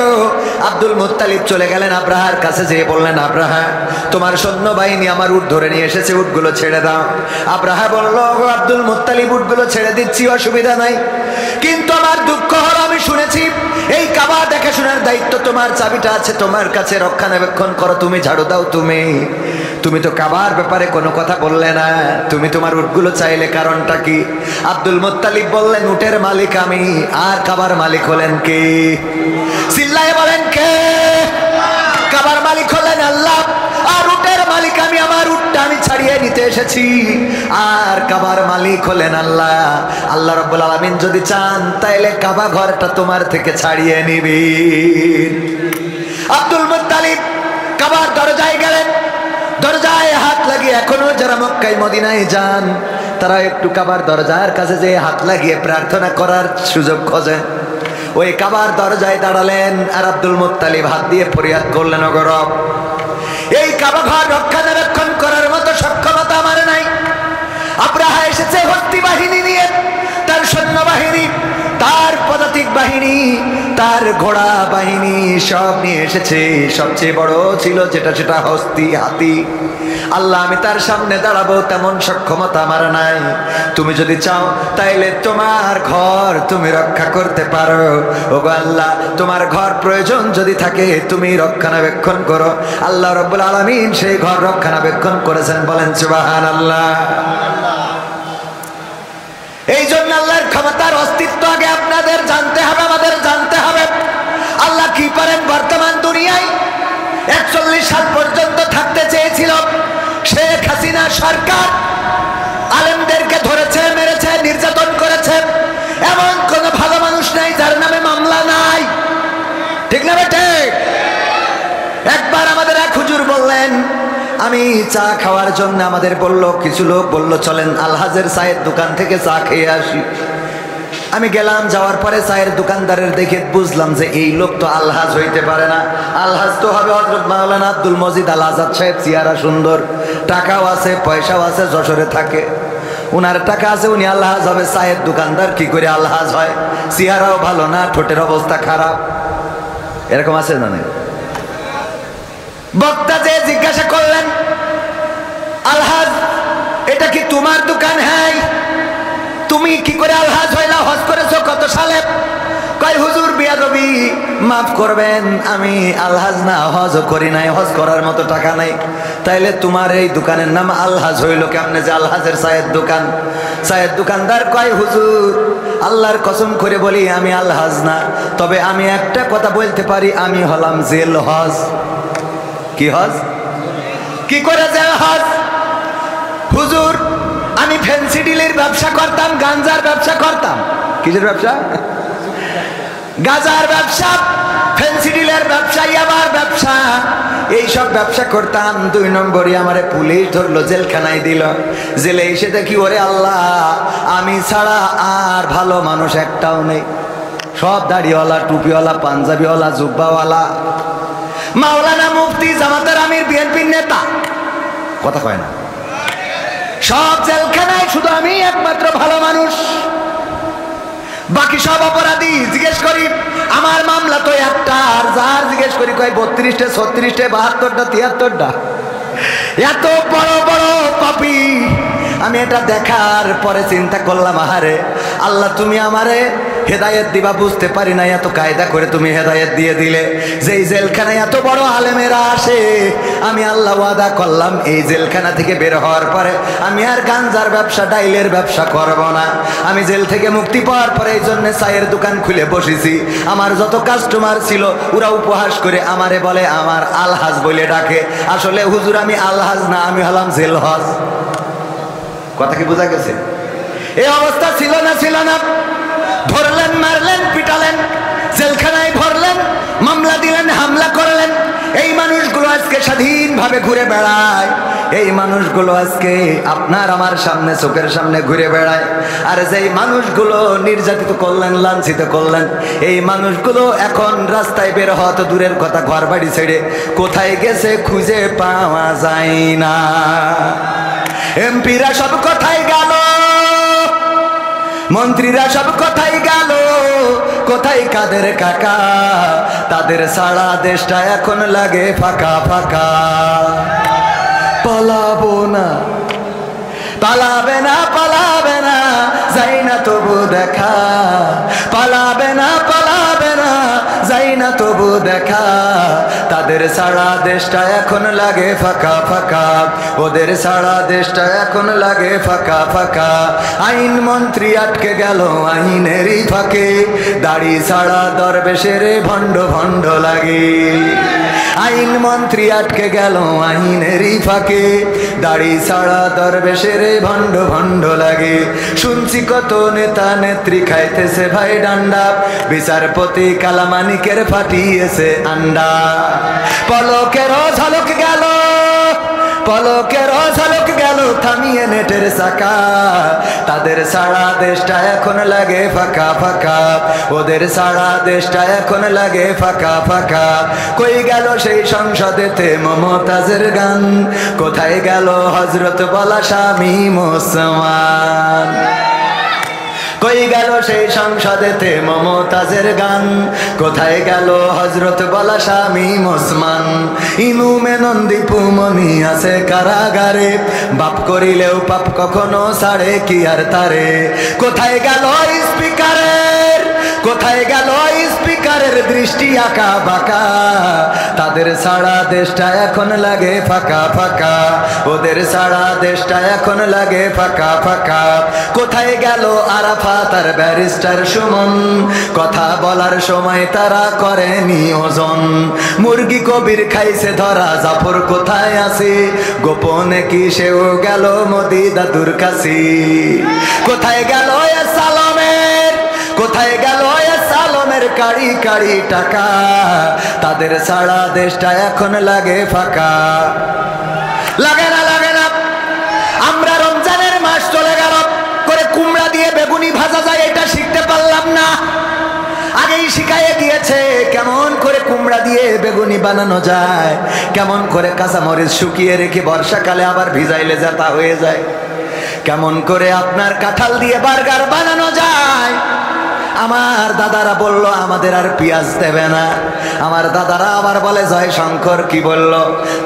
[SPEAKER 1] আব্দুল মুত্তালিব চলে গেলেন আব্রাহার কাছে, যেয়ে বললেন, আব্রাহা তোমার সৈন্যবাহিনী আমার উট ধরে নিয়ে এসেছে, উটগুলো ছেড়ে দাও। আব্রাহা বলল, আব্দুল মুত্তালিব উটগুলো ছেড়ে দিচ্ছি, অসুবিধা নাই, কিন্তু আমার দুঃখ হলো আমি শুনেছি এই কাবা দেখাশোনার দায়িত্ব তোমার, চাবিটা আছে তোমার কাছে, রক্ষণাবেক্ষণ করো, তুমি ঝাড়ু দাও। তুমি তো কাবার ব্যাপারে কোনো কথা বললে না, তুমি তোমার উটগুলো চাইলে কারণটা কি? আব্দুল মুত্তালিব বললেন, উটের মালিক আমি, আর কাবার মালিক হলেন কে? চিল্লায়ে বলেন কে? কাবার মালিক হলেন আল্লাহ, আর উটের মালিক আমি, আমার উটটা আমি ছাড়িয়ে নিতে এসেছি, আর কাবার মালিক হলেন আল্লাহ। আল্লাহ রাব্বুল আলামিন যদি চান তাইলে কাবা ঘরটা তোমার থেকে ছাড়িয়ে নিবেন। আব্দুল মুত্তালিব কাবার দরজায় গেলেন, দরজায় হাত লাগিয়ে, এখনো যারা মক্কায় মদিনায় যান তারা একটু কাবার দরজার কাছে যে হাত লাগিয়ে প্রার্থনা করার সুযোগ খোঁজে। ওই কাবার দরজায় দাঁড়ালেন, আর আব্দুল মুত্তালিব হাত দিয়ে ফরিয়াদ করলেন, ওগো রব, এই কাবা ঘর রক্ষণাবেক্ষণ করার মতো সক্ষমতা আমার নাই। আব্রাহা এসেছে ভর্তি বাহিনী নিয়ে, তার সৈন্যবাহিনী, তার পদাতিক বাহিনী, তার ঘোড়া বাহিনী সব নিয়ে এসেছে। সবচেয়ে বড় ছিল যেটা, সেটা হস্তি, হাতি। আল্লাহ, আমি তার সামনে দাঁড়াবো তেমন সক্ষমতা আমার নাই। তুমি যদি চাও তাইলে তোমার ঘর তুমি রক্ষা করতে পারো। ওগো আল্লাহ, তোমার ঘর প্রয়োজন যদি থাকে তুমি রক্ষণাবেক্ষণ করো। আল্লাহ রাব্বুল আলামিন সেই ঘর রক্ষণাবেক্ষণ করেছেন, বলেন সুবহানাল্লাহ। এই জন্য আল্লাহর ক্ষমতার অস্তিত্ব আগে আপনাদের জানতে হবে, আমাদের জানতে হবে। আল্লাহ কি পারেন বর্তমান দুনিয়ায়। 41 সাল পর্যন্ত থাকতে চেয়েছিল শেখ হাসিনা সরকার, আলেমদেরকে ধরেছে, মেরেছে, নির্যাতন করেছে, এমন কোন ভালো মানুষ নাই যার নামে মামলা নাই, ঠিক না বেটে? একবার আমাদের এক হুজুর বললেন, আমি চা খাওয়ার জন্য, আমাদের বলল, কিছু লোক বলল চলেন আলহাজের চায়ের দোকান থেকে চা খেয়ে আসি। আমি গেলাম, যাওয়ার পরে চায়ের দোকানদারের দেখে বুঝলাম যে এই লোক তো আলহাজ হইতে পারে না। আলহাজ তো হবে হযরত মাওলানা আব্দুল মজিদ আল আজাদ সাহেব, চেহারা সুন্দর, টাকাও আছে, পয়সাও আছে, যশোরে থাকে, উনার টাকা আছে, উনি আলহাজ হবে। চায়ের দোকানদার কি করে আলহাজ হয়? চেহারাও ভালো না, ঠোঁটের অবস্থা খারাপ, এরকম আছে না? বক্তা যে জিজ্ঞাসা করলেন, আলহাজ এটা কি তোমার দোকান? হ্যাঁ। তুমি কি করে আলহাজ হইলা? হজ করেছো কত সালে? কয় হুজুর বিয়াদবি, মাফ করবেন, আমি আলহাজ না, হজ করি নাই, হজ করার মতো টাকা নাই। তাইলে তোমার এই দোকানের নাম আলহাজ হইল কেমনে যে আলহাজের চায়ের দোকান? চায়ের দোকানদার কয়, হুজুর আল্লাহর কসম করে বলি আমি আলহাজ না, তবে আমি একটা কথা বলতে পারি, আমি হলাম জেল হজ। কি হজ? কি করে জেল হজ? হুজুর আমি ফ্যান্সি ডিলের ব্যবসা করতাম, গাঞ্জার ব্যবসা করতাম। কিসের ব্যবসা? গাঁজার ব্যবসা, ফ্যান্সি ডিলের ব্যবসা, ইয়াবার ব্যবসা, এইসব ব্যবসা করতাম। 2 নম্বরে আমারে পুলিশ ধরলো, জেলখানায় দিল। জেলে এসে দেখি, ওরে আল্লাহ, আমি ছাড়া আর ভালো মানুষ একটাও নেই, সব দাড়িওয়ালা, টুপিওয়ালা, পাঞ্জাবিওয়ালা, জুব্বাওয়ালা। মাওলানা মুফতি, জামাতের আমির, বিএনপির নেতা, কথা কয় না, সব জেলখানায়, শুধু আমি একমাত্র ভালো মানুষ, বাকি সব অপরাধী। জিজ্ঞেস করি, আমার মামলা তো একটা, আর যার জিজ্ঞেস করি কয় 32টে, 36টে, 72টা, 73টা, এত বড় বড় পাপী। আমি এটা দেখার পরে চিন্তা করলাম, আহারে আল্লাহ, তুমি আমারে হেদায়েত দিবা বুঝতে পারি না, এত কায়দা করে তুমি হেদায়েত দিয়ে দিলে। যেই জেলখানায় এত বড় আলেমেরা আসে, আমি আল্লাহ ওয়াদা করলাম এই জেলখানা থেকে বের হওয়ার পরে আমি আর গাঞ্জার ব্যবসা, ডাইলের ব্যবসা করব না। আমি জেল থেকে মুক্তি পাওয়ার পরে এই জন্য চায়ের দোকান খুলে বসেছি। আমার যত কাস্টমার ছিল ওরা উপহাস করে আমারে বলে আমার আলহাজ বলে ডাকে। আসলে হুজুর আমি আলহাজ না, আমি হলাম জেল হজ। কথা কি বোঝা গেছে? এই অবস্থা ছিল না? ছিল না? ধরলেন, মারলেন, পিটালেন, জেলখানায় ভরলেন, মামলা দিলেন, হামলা করলেন, এই মানুষগুলো আজকে স্বাধীনভাবে ঘুরে বেড়ায়, এই মানুষগুলো আজকে আপনার আমার সামনে চোখের সামনে ঘুরে বেড়ায়। আর যেই মানুষগুলো নির্যাতিত করলেন, লাঞ্ছিত করলেন, এই মানুষগুলো এখন রাস্তায় বের হওয়া তো দূরের কথা, ঘর বাড়ি ছেড়ে কোথায় গেছে খুঁজে পাওয়া যায় না। এমপিরা সব কোথায় গেল, মন্ত্রীরা সব কোথায় গেল, কোথায় কাদের কাকা? তাদের সারা দেশটা এখন লাগে ফাঁকা ফাঁকা। পালাবো না, পালাবে না, পালাবে না, যাই না তবু দেখা, পালাবে না, পালাবে না, যাই না তবু দেখা। তাদের সারা দেশটা এখন লাগে ফাঁকা ফাঁকা, ওদের সারা দেশটা এখন লাগে ফাঁকা ফাঁকা। আইন মন্ত্রী আটকে গেল আইনেরই ফাঁকে, দাড়ি ছাড়া দরবেশের ভণ্ড ভণ্ড লাগে। আইন মন্ত্রী আটকে গেল আইনেরই ফাঁকে, দাড়ি ছাড়া দরবেশের ভণ্ড ভণ্ড লাগে। শুনছি কত নেতা নেত্রী খাইতেছে ভাই ডান্ডা, বিচারপতি কালামানিকের ফাটিয়েছে আন্ডা। পলকের ঝলক গেল, পলকের ঝলক গেল থামিয়ে নেটের চাকা। তাদের সারা দেশটা এখন লাগে ফাঁকা ফাঁকা, ওদের সারা দেশটা এখন লাগে ফাঁকা ফাঁকা। কই গেল সেই সংসদেতে মমতাজের গান, কোথায় গেল হযরত বলা স্বামী মুসলমান? কই গেল সেই সংসদেতে মমতাজের গান, কোথায় গেল হযরত বলা স্বামী মুসলমান? ইনু মেনন দীপু মনি আছে কারাগারে, বাপ করিলেও পাপ কখনো ছাড়ে কি আর তারে? কোথায় গেল স্পিকারের, কোথায় গেল স্পিকারের দৃষ্টি আঁকা বাঁকা? তাদের সারা দেশটা এখন লাগে ফাঁকা ফাঁকা, ওদের সারা দেশটা এখন লাগে ফাঁকা ফাঁকা। কোথায় গেল আরাফাত আর ব্যারিস্টার সুমন, কথা বলার সময় তারা করেনি ওজন? মুরগি কবির খাইছে ধরা, জাফর কোথায় আছে? গোপনে কি সেও গেল মোদি দাদুর কাছে? কোথায় গেল সালামের, কোথায় গেল সালামের কাড়ি কাড়ি টাকা? তাদের সারা দেশটা এখন লাগে ফাঁকা। লাগে না, লাগে না। আমরা রমজানের মাস চলে গেল, করে কুমড়া দিয়ে বেগুনি ভাজা যায় এটা শিখতে পারলাম না। আগেই শিখাইয়ে দিয়েছে কেমন করে কুমড়া দিয়ে বেগুনি বানানো যায়, কেমন করে কাঁচামরিচ শুকিয়ে রেখে বর্ষাকালে আবার ভিজাইলে যাতা হয়ে যায়, কেমন করে আপনার কাঁঠাল দিয়ে বার্গার বানানো যায়। আমার দাদারা বলল আমাদের আর পেঁয়াজ দেবে না। আমার দাদারা আবার বলে জয় শঙ্কর কি বলল,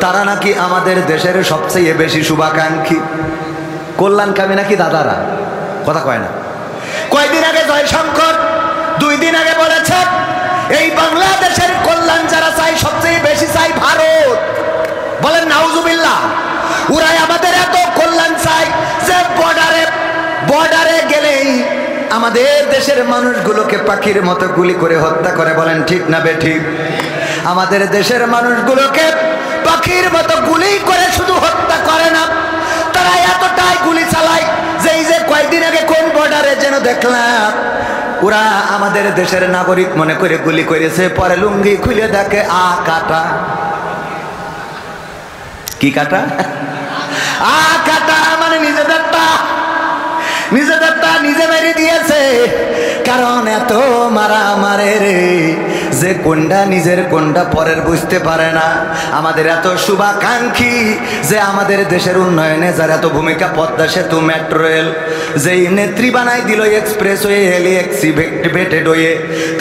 [SPEAKER 1] তারা নাকি আমাদের দেশের সবচেয়ে বেশি শুভাকাঙ্ক্ষী, কল্যাণকামী নাকি দাদারা, কথা কয় না। কয়দিন আগে জয় শঙ্কর 2 দিন আগে বলেছে এই বাংলাদেশের কল্যাণ যারা চাই সবচেয়ে বেশি চাই ভারত। বলেন নাউজুবিল্লাহ। ওরাই আমাদের এত কল্যাণ চাই যে বর্ডারে গেলেই আমাদের দেশের মানুষগুলোকে পাখির মতো গুলি করে হত্যা করে। বলেন ঠিক না বেঠিক? আমাদের দেশের মানুষগুলোকে পাখির মতো গুলি করে শুধু হত্যা করে না, তারা এতটাই গুলি চালায় যে এই যে কয়েকদিন আগে কোন বর্ডারে যেন দেখলাম ওরা আমাদের দেশের নাগরিক মনে করে গুলি করেছে, পরে লুঙ্গি খুলে দেখে কাটা। কি কাটা? কাটা মানে নিজেদেরটা নিজে মেরে দিয়েছে। কারণ এত মারা মারে রে যে কোনটা নিজের কোনটা পরের বুঝতে পারে না। আমাদের এত শুভাকাঙ্ক্ষী যে আমাদের দেশের উন্নয়নে যার এত ভূমিকা, পদ্মা সেতু, মেট্রো রেল, যেই নেত্রী বানাই দিল এক্সপ্রেসওয়ে, এলিভেটেড হয়ে,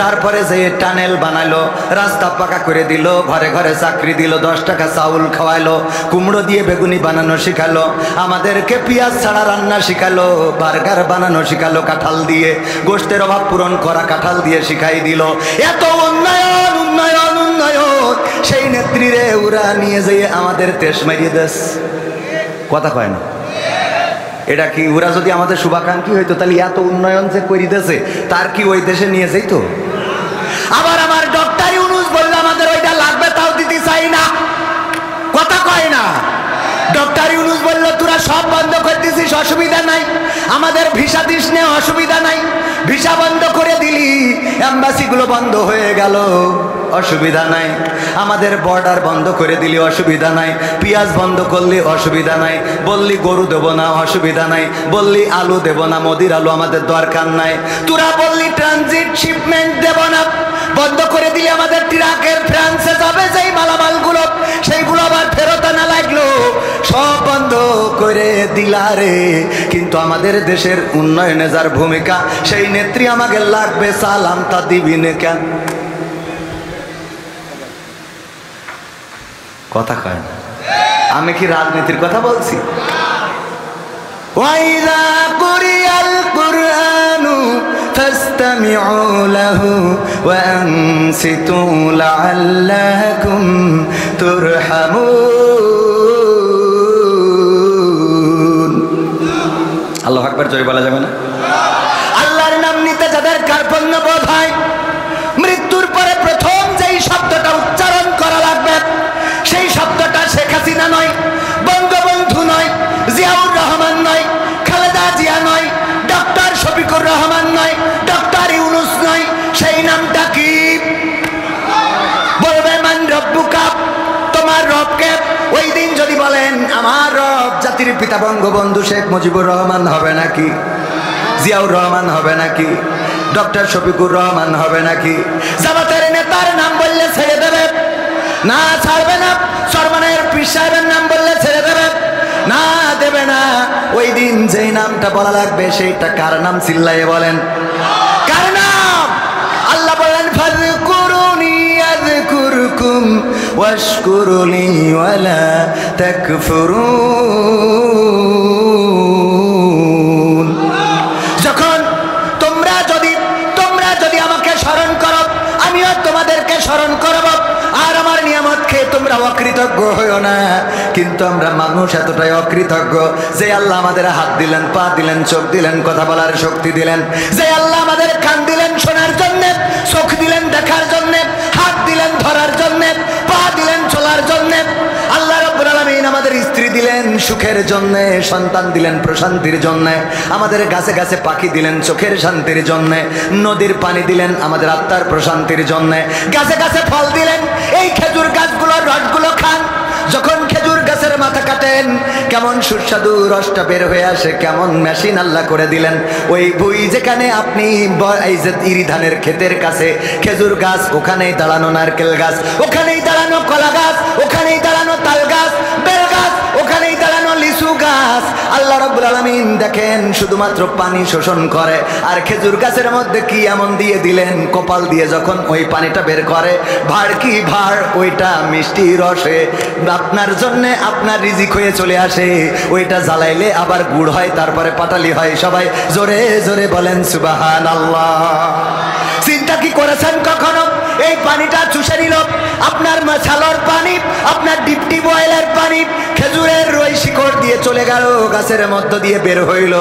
[SPEAKER 1] তারপরে যে টানেল বানাইলো, রাস্তা পাকা করে দিল, ঘরে ঘরে চাকরি দিল, 10 টাকা চাউল খাওয়াইলো, কুমড়ো দিয়ে বেগুনি বানানো শিখালো, আমাদেরকে পেঁয়াজ ছাড়া রান্না শিখালো, বার্গার বানানো শিখালো কাঁঠাল দিয়ে, গোশতের অভাব পূরণ করা কাঁঠাল দিয়ে শিখাই দিল। এত উন্নয়ন উন্নয়ন উন্নয়ন, সেই নেত্রীরে ওরা নিয়ে যেয়ে আমাদের দেশ মারিয়ে দেশ, কথা কয় না। এটা কি ওরা যদি আমাদের শুভাকাঙ্ক্ষী হইতো তাহলে এত উন্নয়ন যে করি দেশে তার কি ওই দেশে নিয়ে যাইতো? আবার আমার ডক্টর ইউনূস বলল আমাদের ওইটা লাগবে, তাও দিতে চাই না, কথা কয় না। ডক্টর ইউনূস বলল তোরা সব বন্ধ করে দিছিস, অসুবিধা নাই, আমাদের ভিসা দিস নে, অসুবিধা নাই। ভিসা বন্ধ করে দিলি, এম্বাসিগুলো বন্ধ হয়ে গেল, অসুবিধা নাই। আমাদের বর্ডার বন্ধ করে দিলে অসুবিধা নাই, পেঁয়াজ বন্ধ করলে অসুবিধা নাই, বললি গরু দেব না অসুবিধা নাই, বললি আলু দেব না, মোদির আলু আমাদের দরকার নাই। তোরা বললি ট্রানজিট শিপমেন্ট দেব না, বন্ধ করে দিলে আমাদের ট্রাকের ফ্রান্সে যাবে যেই মালামালগুলো, সেইগুলো আবার ফেরত আনা লাগলো, সব বন্ধ করে দিলা রে। কিন্তু আমাদের দেশের উন্নয়নে যার ভূমিকা, সেই নেত্রী আমাকে লাগবে, সালাম তা দিবি না কেন? কথা কয় না। আমি কি রাজনীতির কথা বলছি? ওয়াইদা কুরিয়াল কুরআনু ফাসতামিউ লাহু ওয়া আনসিতু লাআল্লাকুম তুরহামুন। আল্লাহু আকবার জয় বলা যাবে না? আল্লাহর নাম নিতে যাদের কার্পণ্য বোধ হয়, মৃত্যুর পরে প্রথম যেই শব্দটা উচ্চারণ করা লাগবে, সেই শব্দটা শেখ হাসিনা নয়, বঙ্গবন্ধু নয়, জিয়াউর রহমান নয়, খালেদা জিয়া নয়, ডক্টর শফিকুর রহমান নয়, ডক্টর ইউনূস নয়, সেই নামটা কি? বলবে মান রব্বুকা, তোমার রবকে। ওই দিন যদি বলেন আমার রব জাতির পিতা বঙ্গবন্ধু শেখ মুজিবুর রহমান হবে নাকি? জিয়াউর রহমান হবে নাকি? ডক্টর শফিকুর রহমান হবে নাকি? জামাতের নেতার নাম বললে ছেড়ে দেবে না? ছাড়বে না। সরমানের পীর সাহেবের নাম বললে ছেড়ে দেবে না? দেবে না। ওই দিন যেই নামটা বলা লাগবে, সেইটা কার নাম? চিল্লাইয়ে বলেন, কার নাম? আল্লাহ বলেন ফাযকুরুনি আযকুরকুম ওয়াশকুরুলি ওয়ালা তাকফুরুন। যখন তোমরা যদি আমাকে স্মরণ করো, আমিও তোমাদেরকে স্মরণ করব। আর আমার নিয়ামত খেয়ে তোমরা অকৃতজ্ঞ হইও না। কিন্তু আমরা মানুষ এতটাই অকৃতজ্ঞ যে আল্লাহ আমাদের হাত দিলেন, পা দিলেন, চোখ দিলেন, কথা বলার শক্তি দিলেন, যে আল্লাহ আমাদের কান দিলেন শোনার জন্যে, চোখ দিলেন দেখার জন্যে, হাত দিলেন ধরার জন্যে, পা দিলেন চলার জন্যে। আল্লাহ রাব্বুল আলামিন আমাদের স্ত্রী দিলেন সুখের জন্যে, সন্তান দিলেন প্রশান্তির জন্যে, আমাদের গাছে গাছে পাখি দিলেন চোখের শান্তির জন্যে, নদীর পানি দিলেন আমাদের আত্মার প্রশান্তির জন্যে, গাছে গাছে ফল দিলেন। এই খেজুর গাছগুলোর রসগুলো খান। যখন খেজুর গাছের মাথা কাটেন, কেমন সুস্বাদু রসটা বের হয়ে আসে, কেমন মেশিন আল্লাহ করে দিলেন। ওই বই যেখানে আপনি এই যে ইরি ধানের ক্ষেতের কাছে খেজুর গাছ, ওখানেই দাঁড়ানো নারকেল গাছ, ওখানেই দাঁড়ানো কলা গাছ, ওখানেই দাঁড়ানো তাল গাছ, বেল গাছ, ওখানেই দাঁড়ানো লিচু গাছ। আল্লাহ রাব্বুল আলামিন দেখেন শুধুমাত্র পানি শোষণ করে, আর খেজুর গাছের মধ্যে কি এমন দিয়ে দিলেন, কপাল দিয়ে যখন ওই পানিটা বের করে, ভাড় কি ভাড়, ওইটা মিষ্টি রসে আপনার জন্য আপনার রিজিক হয়ে চলে আসে। ওইটা জ্বালাইলে আবার গুড় হয়, তারপরে পাটালি হয়। সবাই জোরে জোরে বলেন সুবহানাল্লাহ। চিন্তা কি করেছেন কখনো? এই পানিটা চুষে নিল আপনার ছালর পানি, আপনার ডিপটি বয়েলের পানি, খেজুরের রই শিকড় দিয়ে চলে গেল, গাছের মধ্য দিয়ে বের হইল,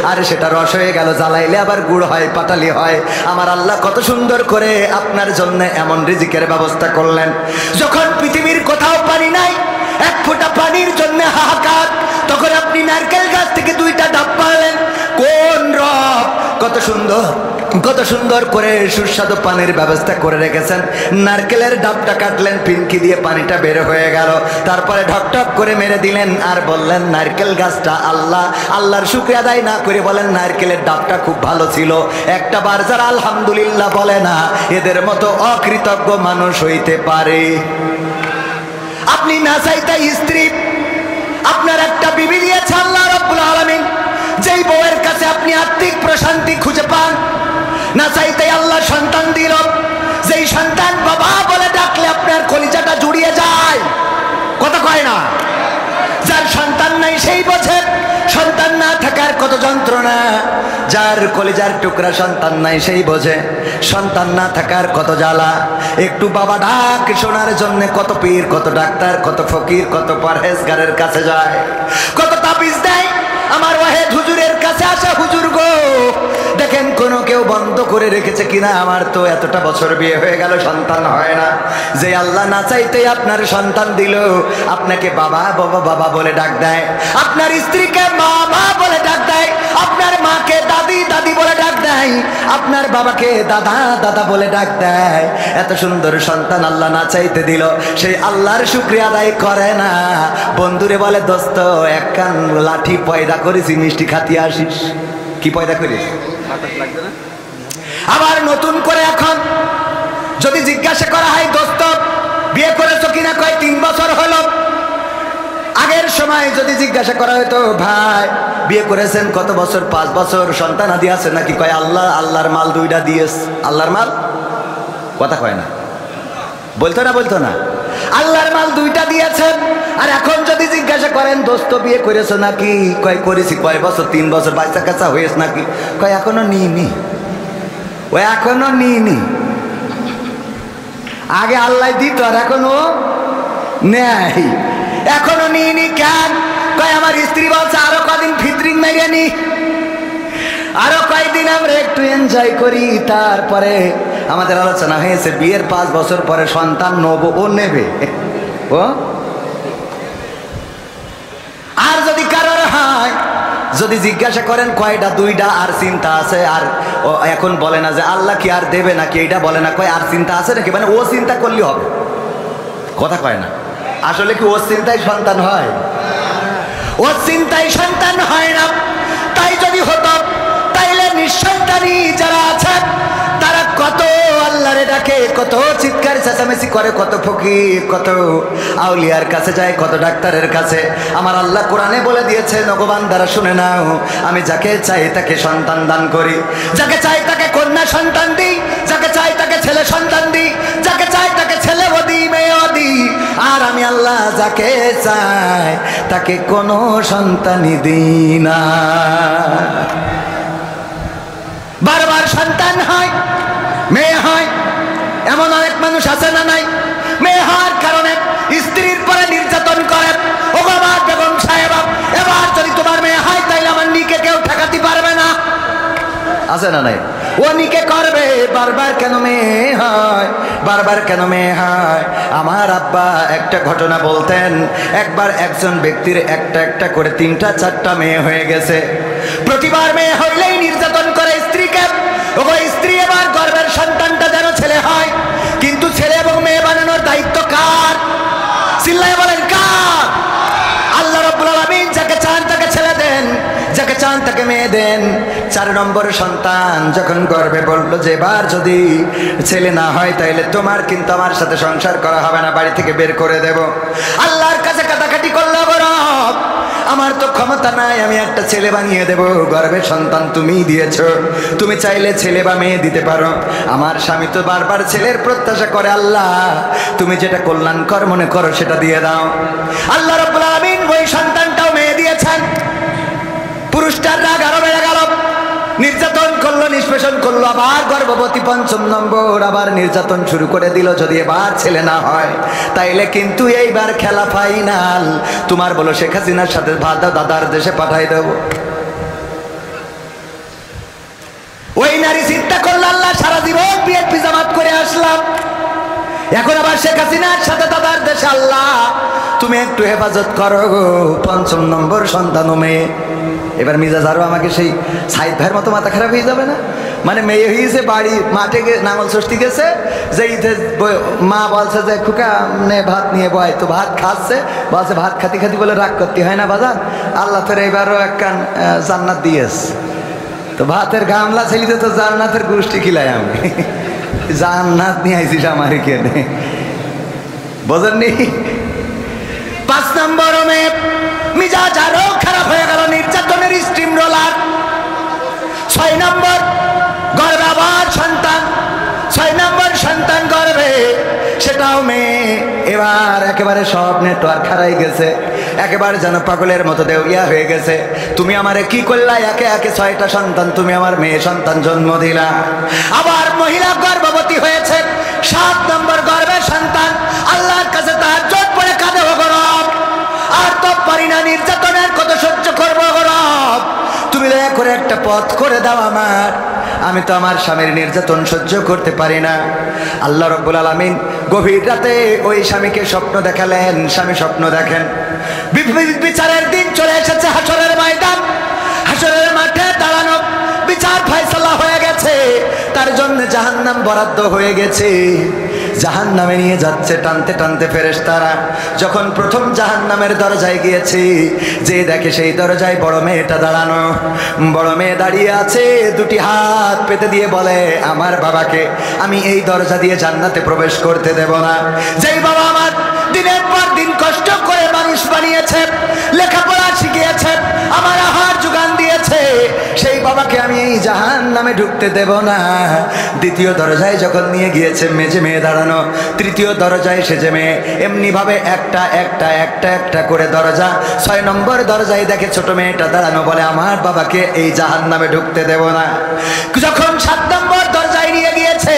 [SPEAKER 1] আর সেটা রস হয়ে গেল, জ্বালাইলে আবার গুড় হয়, পাটালি হয়। আমার আল্লাহ কত সুন্দর করে আপনার জন্য এমন রিজিকের ব্যবস্থা করলেন। যখন পৃথিবীর কোথাও পানি নাই, এক ফোঁটা পানির জন্য হাহাকার, তখন আপনি নারকেল গাছ থেকে দুইটা ডাব পালেন। কোন রব কত সুন্দর করে সুস্বাদু পানির ব্যবস্থা করে রেখেছেন। নারকেলের ডাবটা কাটলেন, পিনকি দিয়ে পানিটা বের হয়ে গেল, তারপরে ঢকঢক করে মেরে দিলেন, আর বললেন নারকেল গাছটা আল্লাহর শুকরিয়া আদায় না করে বলেন নারকেলের ডাবটা খুব ভালো ছিল। একটা বার যারা আলহামদুলিল্লাহ বলে না, এদের মতো অকৃতজ্ঞ মানুষ হইতে পারে? আপনি না চাইতে স্ত্রী, আপনার একটা বিবি দিয়েছে আল্লাহ রাব্বুল আলামিন, যেই বউয়ের কাছে আপনি আত্মিক প্রশান্তি খুঁজে পান। না চাইতে আল্লাহ সন্তান দিল, যেই সন্তান বাবা বলে ডাকলে আপনার কলিজাটা জুড়িয়ে যায়। কথা কয় না? যার সন্তান নাই সেই বোঝে সন্তান না থাকার কত যন্ত্রণা। যার কলিজার টুকরা সন্তান নাই সেই বোঝে সন্তান না থাকার কত জ্বালা। একটু বাবা ডাক শোনার জন্য কত পীর, কত ডাক্তার, কত ফকির, কত পরহেজগারের কাছে যায়, কত তাবিজ দেয়। আমার ওয়াহেদ হুজুরের কাছে আসা, হুজুর গো দেখেন কোনো কেউ বন্ধ করে রেখেছে কিনা, আমার তো এতটা বছর বিয়ে হয়ে গেল সন্তান হয় না। যে আল্লাহ না চাইতে আপনার সন্তান দিল, আপনাকে বাবা বাবা বাবা বলে ডাক দেয়, আপনার স্ত্রীকে মা মা বলে ডাক দেয়, আপনার মাকে দাদি দাদি বলে ডাক দেয়,
[SPEAKER 2] আপনার বাবাকে দাদা দাদা বলে ডাক দেয়, এত সুন্দর সন্তান আল্লাহ না চাইতে দিল, সেই আল্লাহর শুকরিয়া আদায় করে না। বন্ধুরে বলে, দোস্ত এক কান লাঠি পয়দা করেছি, মিষ্টি খাতিয়ে আসিস। কি পয়দা করিস? আবার নতুন করে এখন যদি জিজ্ঞাসা করা হয়, দোস্ত বিয়ে করেছো কিনা, কয় 3 বছর হলো। আগের সময় যদি জিজ্ঞাসা করা হয়তো, ভাই বিয়ে করেছেন কত বছর, 5 বছর, সন্তান আদি আছে নাকি, কয় আল্লাহর মাল 2টা দিয়েস। আল্লাহর মাল কথা কয় না, বলতো না আল্লাহর মাল 2টা দিয়েছেন। আর এখন যদি জিজ্ঞাসা করেন, দোস্ত বিয়ে করেছো নাকি, কয় করেছি। কয় বছর? 3 বছর। বাচ্চা কাচ্চা হয়েছে নাকি, কয় এখনো নিইনি। ওই এখনো নিইনি। আগে আল্লাহ দিত আর এখনো নেই, এখনো নিইনি। কেন? কয় আমার স্ত্রী বলছে আরো কদিন ফিতরিং মেরে নি, আরো কয়েকদিন আমরা একটু এনজয় করি, তারপরে আমাদের আলোচনা হয়েছে বিয়ের 5 বছর পরে সন্তান নেবো, ও নেবে। ও আর যদি কারোর হয়, যদি জিজ্ঞাসা করেন কয়টা, 2টা, আর চিন্তা আছে, আর ও এখন বলে না যে আল্লাহ কি আর দেবে নাকি, এইটা বলে না, কয় আর চিন্তা আছে নাকি, মানে ও চিন্তা করলে হবে, কথা কয় না। আসলে কি ওর চিন্তায় সন্তান হয়? ওর চিন্তায় সন্তান হয় না। তাই যদি হতো তাইলে নিঃসন্তানী যারা আছে তারা কত আল্লাহরে ডাকে, কত চিৎকার চেঁচামেচি করে, কত ফকির, কত আউলিয়ার কাছে যায়, কত ডাক্তারের কাছে। আমার আল্লাহ কোরআনে বলে দিয়েছে, নগবান দ্বারা শুনে নাও, আমি যাকে চাই তাকে সন্তান দান করি, যাকে চাই তাকে কন্যা সন্তান দিই, যাকে চাই তাকে ছেলে সন্তান দিই, যাকে চাই তাকে ছেলে ওদি মেয়ে ওদি। আর আমি আল্লাহ যাকে চাই তাকে কোনো সন্তানই দিই না। বারবার সন্তান হয়, মেয়ে হয়, এমন অনেক মানুষ আছে না নাই? মেয়ে হওয়ার কারণে স্ত্রীর পরে নির্যাতন করে। ও বাবা বেগম সাহেব, এবার যদি তোমার মেয়ে হয় তাইলে আমার নিকে কেউ ঠেকাতে পারবে না, আছে না নাই? ও নিকে করবে। বারবার কেন মেয়ে হয়, বারবার কেন মেয়ে হয়? আমার আব্বা একটা ঘটনা বলতেন, একবার একজন ব্যক্তির একটা করে 3টা 4টা মেয়ে হয়ে গেছে। প্রতিবার মেয়ে হইলেই নির্যাতন করে স্ত্রীকে। ও স্ত্রী এবার গর্ভের সন্তানটা যেন ছেলে হয়, কিন্তু ছেলে এবং মেয়ে বানানোর দায়িত্ব কার? চিল্লায় বলেন কার? আল্লাহ রাব্বুল আলামিন যাকে চান তাকে ছেলে দেন, যাকে চান তাকে মেয়ে দেন। 4 নম্বর সন্তান যখন গর্ভে বললো যে এবার যদি ছেলে না হয় তাইলে তোমার কিন্তু আমার সাথে সংসার করা হবে না, বাড়ি থেকে বের করে দেব। আল্লাহর কাছে কাটাকাটি করলো, রব আমার তো ক্ষমতা নাই, আমি একটা ছেলে বানিয়ে দেব। গর্ভের সন্তান তুমি দিয়েছো, তুমি চাইলে ছেলে বা মেয়ে দিতে পারো। আমার স্বামী তো বারবার ছেলের প্রত্যাশা করে, আল্লাহ তুমি যেটা কল্যাণকর মনে করো সেটা দিয়ে দাও। আল্লাহ রাব্বুল আলামিন ওই সন্তানটাও মেয়ে দিয়েছেন। পুরুষটার রাগ আরো বেড়ে গেল, নির্যাতন করলো, নিষ্পেষণ করলো, আবার গর্ভবতী 5ম নম্বর, আবার নির্যাতন শুরু করে দিল। যদি এবার ছেলে না হয় তাইলে কিন্তু এইবার খেলা ফাইনাল, তোমার বলো শেখ হাসিনার সাথে দাদার দেশে পাঠাই দেব। ওই নারী চিন্তা করলো, আল্লাহ সারা জীবন বিএনপি জামাত করে আসলাম, এখন আবার শেখ হাসিনার সাথে দাদার দেশে, আল্লাহ তুমি একটু হেফাজত করো। 5ম নম্বর সন্তান মেয়ে। এবার মিজাজ আরো আমাকে সেই সাইদ ভাইয়ের মতো মাথা খারাপ হয়ে যাবে না? মানে মেয়ে হয়েছে, বাড়ি মাঠে নাঙল ষষ্ঠী গেছে, যে মা বলছে যে খুকা নে ভাত নিয়ে বয়, তো ভাত খাচ্ছে, বলছে ভাত খাতি খাতি বলে রাগ করতে হয় না বাজার, আল্লাহ তোর এবারও একখান জান্নাত দিয়েস। তো ভাতের গামলা ছেলিতে তো জান্নাতের গোষ্ঠী খিলাই, আমি জান্নাত নিয়ে আইসিস আমার এখানে, বোঝেননি? 5 নম্বর মেয়ে, মিজাজ আরো খারাপ হয়ে গেল, নির্যাতনের স্ট্রিম রোলার। 6 নম্বর গর্ভে আবার সন্তান, 6 নম্বর সন্তান গর্ভে, সেটাও মেয়ে। এবার একেবারে সব নেটওয়ার্ক হারাই গেছে, একেবারে যেন পাগলের মতো দেউলিয়া হয়ে গেছে। তুমি আমারে কি করলা? একে একে 6টা সন্তান তুমি আমার মেয়ে সন্তান জন্ম দিলা। আবার মহিলা গর্ভবতী হয়েছে, 7 নম্বর গর্ভের সন্তান। আল্লাহর কাছে তাহাজ্জুদ পড়ে কাঁদে, ও রব আর তো পারি না, নির্যাতনের কত সহ্য করবো রব, তুমি দয়া করে একটা পথ করে দাও আমার, আমি তো আমার স্বামীর নির্যাতন সহ্য করতে পারি না। আল্লাহ রাব্বুল আলামিন গভীর রাতে ওই স্বামীকে স্বপ্ন দেখালেন। স্বামী স্বপ্ন দেখেন, বিচারের দিন চলে এসেছে, হাসরের ময়দান, হাসরের মাঠে দাঁড়ানো, বিচার ফয়সালা হয়ে গেছে। জাহান্নাম বরাদ্দ হয়ে গেছে, জাহান্নামে নিয়ে যাচ্ছে টানতে টানতে ফেরেশতারা। যখন প্রথম জাহান্নামের দরজায় গিয়েছে, যে দেখে সেই দরজায় বড় মেয়েটা দাঁড়ানো। বড় মেয়ে দাঁড়িয়ে আছে, দুটি হাত পেতে দিয়ে বলে, আমার বাবাকে আমি এই দরজা দিয়ে জান্নাতে প্রবেশ করতে দেব না। যেই বাবা আমার দিনের পর দিন কষ্ট করে মানুষ বানিয়েছে, লেখাপড়া শিখিয়েছে, আমার আহার যোগান দিয়েছে, সেই বাবাকে আমি এই জাহান্নামে ঢুকতে দেব না। দ্বিতীয় দরজায় যখন নিয়ে গিয়েছে, মেজে মেয়ে দাঁড়ানো। তৃতীয় দরজায় সেজে মেয়ে এমনি ভাবে একটা একটা একটা একটা করে দরজা। 6 নম্বর দরজায় দেখে ছোট মেয়েটা দাঁড়ানো, বলে আমার বাবাকে এই জাহান্নামে ঢুকতে দেব না। যখন 7 নম্বর দরজায় নিয়ে গিয়েছে,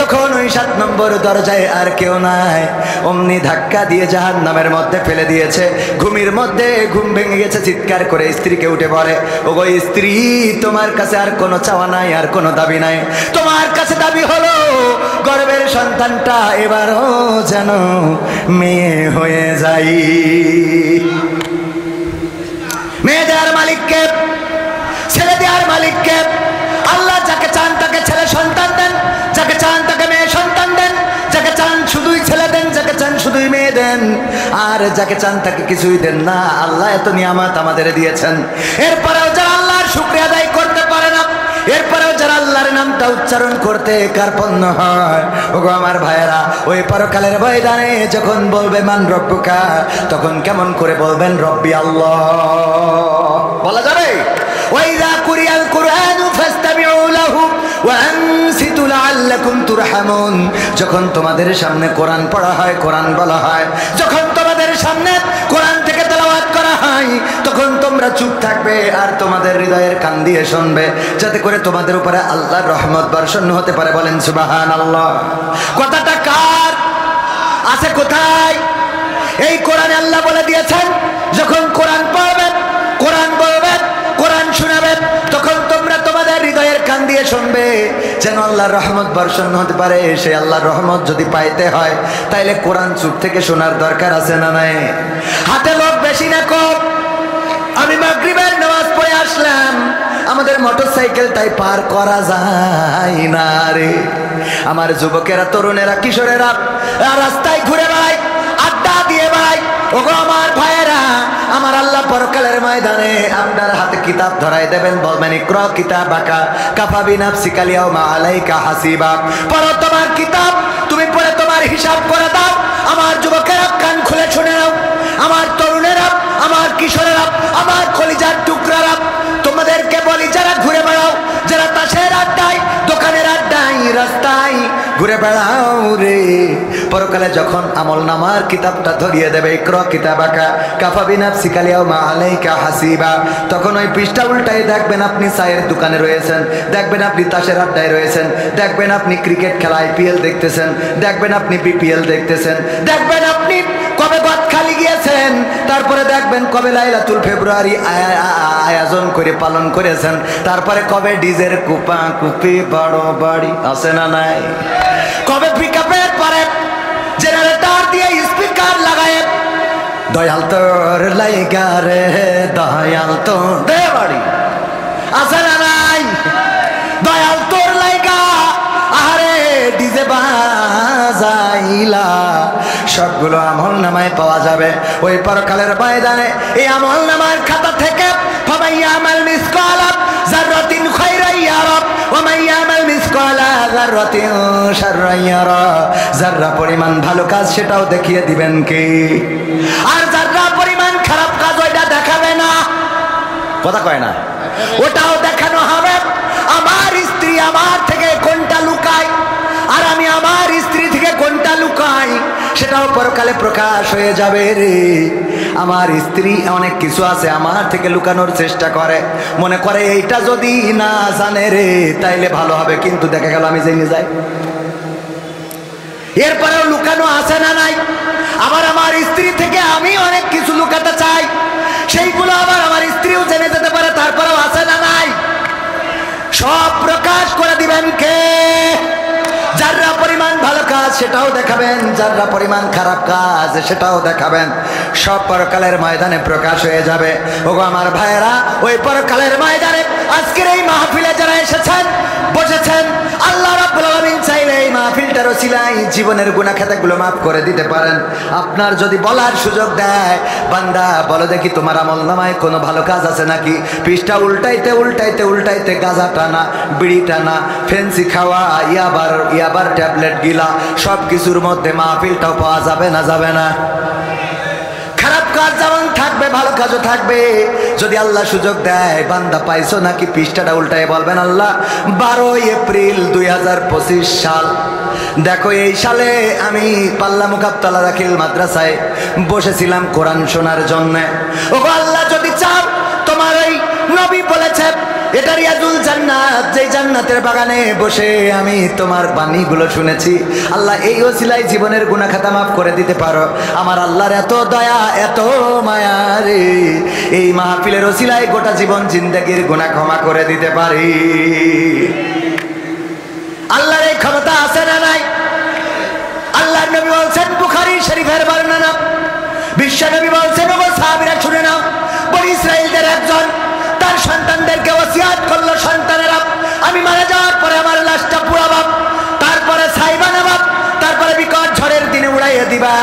[SPEAKER 2] তখন ওই 7 নম্বর দরজায় আর কেউ নাই। অমনি ধাক্কা দিয়ে জাহান্নামের মধ্যে ফেলে দিয়েছে। ঘুমের মধ্যে ঘুম ভেঙে গেছে, চিৎকার করে স্ত্রীকে উঠে পড়ে, ওগো স্ত্রী, তোমার কাছে আর কোনো চাওয়া নাই, আর কোনো দাবি নাই। তোমার কাছে দাবি হলো গর্ভের সন্তানটা এবারও যেন মেয়ে হয়ে যাই। মেয়ে দেওয়ার মালিককে, ছেলে দেওয়ার মালিককে। আল্লাহ যাকে চান তাকে ছেলে সন্তান দেন, যাকে চান তাকে মেয়ে সন্তান দেন, যাকে চান শুধুই ছেলে দেন, যাকে চান শুধুই মেয়ে দেন, আর যাকে চান তাকে কিছুই দেন না। আল্লাহ এত নিয়ামত আমাদের দিয়েছেন, এরপরেও যারা আল্লাহর শুকরিয়া আদায় করতে পারে না, এরপরেও যারা আল্লাহর নামটা উচ্চারণ করতে কার্পণ্য হয়, ওগো আমার ভাইয়েরা, ওই পরকালের ময়দানে যখন বলবে মান রব্বুকা, তখন কেমন করে বলবেন রব্বি আল্লাহ? বলা যাবে? ওয়াইযা কুরিয়াল কুরআনু ফাসতামিউ লাহু ওয়া আনসিতু লাআল্লাকুম তুরহামুন। যখন তোমাদের সামনে কোরআন পড়া হয়, কোরআন বলা হয়, যখন তোমাদের সামনে কোরআন থেকে তেলাওয়াত করা হয়, তখন তোমরা চুপ থাকবে আর তোমাদের হৃদয়ের কান দিয়ে শুনবে, যাতে করে তোমাদের উপরে আল্লাহর রহমত বর্ষণ হতে পারে। বলেন সুবহানাল্লাহ। কথাটা কার আছে? কোথায়? এই কোরআনে আল্লাহ বলে দিয়েছেন, যখন কোরআন পড়বেন, কোরআন বলবেন, কোরআন শোনাবেন, তখন তোমরা তোমাদের হৃদয়ের কান দিয়ে শুনবে, যেন আল্লাহর রহমত বর্ষণ হতে পারে। সেই আল্লাহর রহমত যদি পাইতে হয়, তাইলে কোরআন চুপ থেকে শোনার দরকার আছে না নাই? হাতে লোক বেশি না কম? আমি মাগরিবের নামাজ পড়ে আসলাম, আমাদের মোটরসাইকেলটাই পার করা যায় না রে। আমার যুবকেরা, তরুণেরা, কিশোরেরা রাস্তায় ঘুরে বেড়ায়, আড্ডা দিয়ে বেড়ায়। ওগো আমার ভাইয়েরা, আমার আল্লাহ পরকালের ময়দানে আপনার হাতে কিতাব ধরাই দেবেন, বলবেন ইকরা কিতাবাকা কাফা বিনাফসিকা আল-ইয়াওমা আলাইকা হাসিবা। পড়ো তোমার কিতাব, তুমি পড়ে তোমার হিসাব করে দাও। আমার যুবকেরা কান খুলে শুনে নাও, আমার তরুণেরা, আমার কিশোরেরা, আমার কলিজার টুকরারা, তোমাদেরকে বলি, যারা ঘুরে বেড়াও, যারা তাসের আড্ডায়, দোকানের আড্ডায়, রাস্তায় ঘুরে বেড়াও রে, পরকালে যখন আমল নামার কিতাবটা ধরিয়ে দেবে, ইকরা কিতাবাকা কাফা বিনাফসিকা আল-ইয়াওমা আলাইকা হাসিবা, তখন ওই পৃষ্ঠা উল্টাই দেখবেন আপনি চায়ের দোকানে রয়েছেন, দেখবেন আপনি তাসের আড্ডায় রয়েছেন, দেখবেন আপনি ক্রিকেট খেলা IPL দেখতেছেন, দেখবেন আপনি BPL দেখতেছেন, দেখবেন আপনি কবে গদখালি গিয়েছেন, তারপরে দেখবেন কবে লাইলাতুল ফেব্রুয়ারি আয়োজন করে পালন করেছেন, তারপরে কবে ডিজের কুপা কুপি বড় বাড়ি আছে না নাই, কবে পিকআপের পরে জেনারেটর দিয়ে স্পিকার লাগায় দয়াল তোর লাইগা রে, দয়াল তোর দে বাড়ি আছে না নাই, দয়াল তোর লাইগা আরে ডিজে বাজাইলা। সবগুলো আমল নামায় পাওয়া যাবে ওই পরকালের ময়দানে। এই আমল নামার খাতা থেকে ফামাইয়ামাল মিসকালা যাররাতিন খায়রান ইয়ারা ওয়া মাইয়ামাল মিসকালা যাররাতিন শাররান ইয়ারা। যাররা পরিমাণ ভালো কাজ সেটাও দেখিয়ে দিবেন কে, আর যাররা পরিমাণ খারাপ কাজ ওইটা দেখাবে না। কথা কয় না? ওটাও দেখানো হবে। আমার স্ত্রী আমার থেকে কোনটা লুকায়, আর আমি আমার স্ত্রী থেকে কোনটা লুকাই, সেটাও পরকালে প্রকাশ হয়ে যাবে রে। আমার স্ত্রী অনেক কিছু আছে আমার থেকে লুকানোর চেষ্টা করে, মনে করে এইটা যদি না জানে রে তাইলে ভালো হবে, কিন্তু দেখা গেল আমি জেনে যাই। এরপরেও লুকানো আছে না নাই? আবার আমার স্ত্রী থেকে আমি অনেক কিছু লুকাতে চাই, সেইগুলো আবার আমার স্ত্রীও জেনে যেতে পারে, তারপরেও আছে না নাই? সব প্রকাশ করে দিবেন কে? যারা পরিমাণ ভালো কাজ সেটাও দেখাবেন, যারা পরিমাণ খারাপ কাজ সেটাও দেখাবেন। সব পরকালের ময়দানে প্রকাশ হয়ে যাবে। ওগো আমার ভাইয়েরা, ওই পরকালের ময়দানে আজকের এই মাহফিলে যারা এসেছেন, বসেছেন, আল্লাহ রাব্বুল এটার ওসিলায় জীবনের গুনাহ খাতাগুলো মাফ করে দিতে পারেন। আপনার যদি বলার সুযোগ দেয়, বান্দা বলো দেখি তোমার আমলনামায় কোনো ভালো কাজ আছে নাকি, পৃষ্ঠা উল্টাইতে উল্টাইতে উল্টাইতে গাঁজা টানা, বিড়ি টানা, ফেন্সি খাওয়া, ইয়াবার ট্যাবলেট গিলা, সব কিছুর মধ্যে মাহফিলটাও পাওয়া যাবে না? যাবে না? খারাপ কাজ যেমন থাকবে, ভালো কাজও থাকবে। যদি আল্লাহ সুযোগ দেয়, বান্দা পাইছো নাকি, পৃষ্ঠাটা উল্টায় বলবেন আল্লাহ 12 এপ্রিল 2025 সাল, দেখো এই সালে আমি পাল্লা মুকাবতলা দাখিল মাদ্রাসায় বসেছিলাম কোরআন শোনার জন্য। ও আল্লাহ, যদি চাও, তোমার এই নবী বলেছে এটা রিয়াজুল জান্নাত, যে জান্নাতের বাগানে বসে আমি তোমার বাণীগুলো শুনেছি। আল্লাহ, এই ওসিলায় জীবনের গুনাহ খাতা মাফ করে দিতে পারো। আমার আল্লাহর এত দয়া, এত মায়া রে, এই মাহফিলের ওসিলায় গোটা জীবন জিন্দেগির গুনাহ ক্ষমা করে দিতে পারি। আল্লাহর এই ক্ষমতা আছে না নাই? আল্লাহর নবী বলছেন, বুখারী শরীফের বর্ণনা, বিশ্ব নবী বলছেন, ও সাহাবীরা শুনে নাও, বনি ইসরাইলদের একজন তার সন্তানদেরকে ওসিয়াত করলো, সন্তানেরা আমি মারা যাওয়ার পরে আমার লাশটা পুড়াবা, তারপরে ছাই বানাবা, তারপরে বিকট ঝড়ের দিনে উড়াইয়ে দিবা।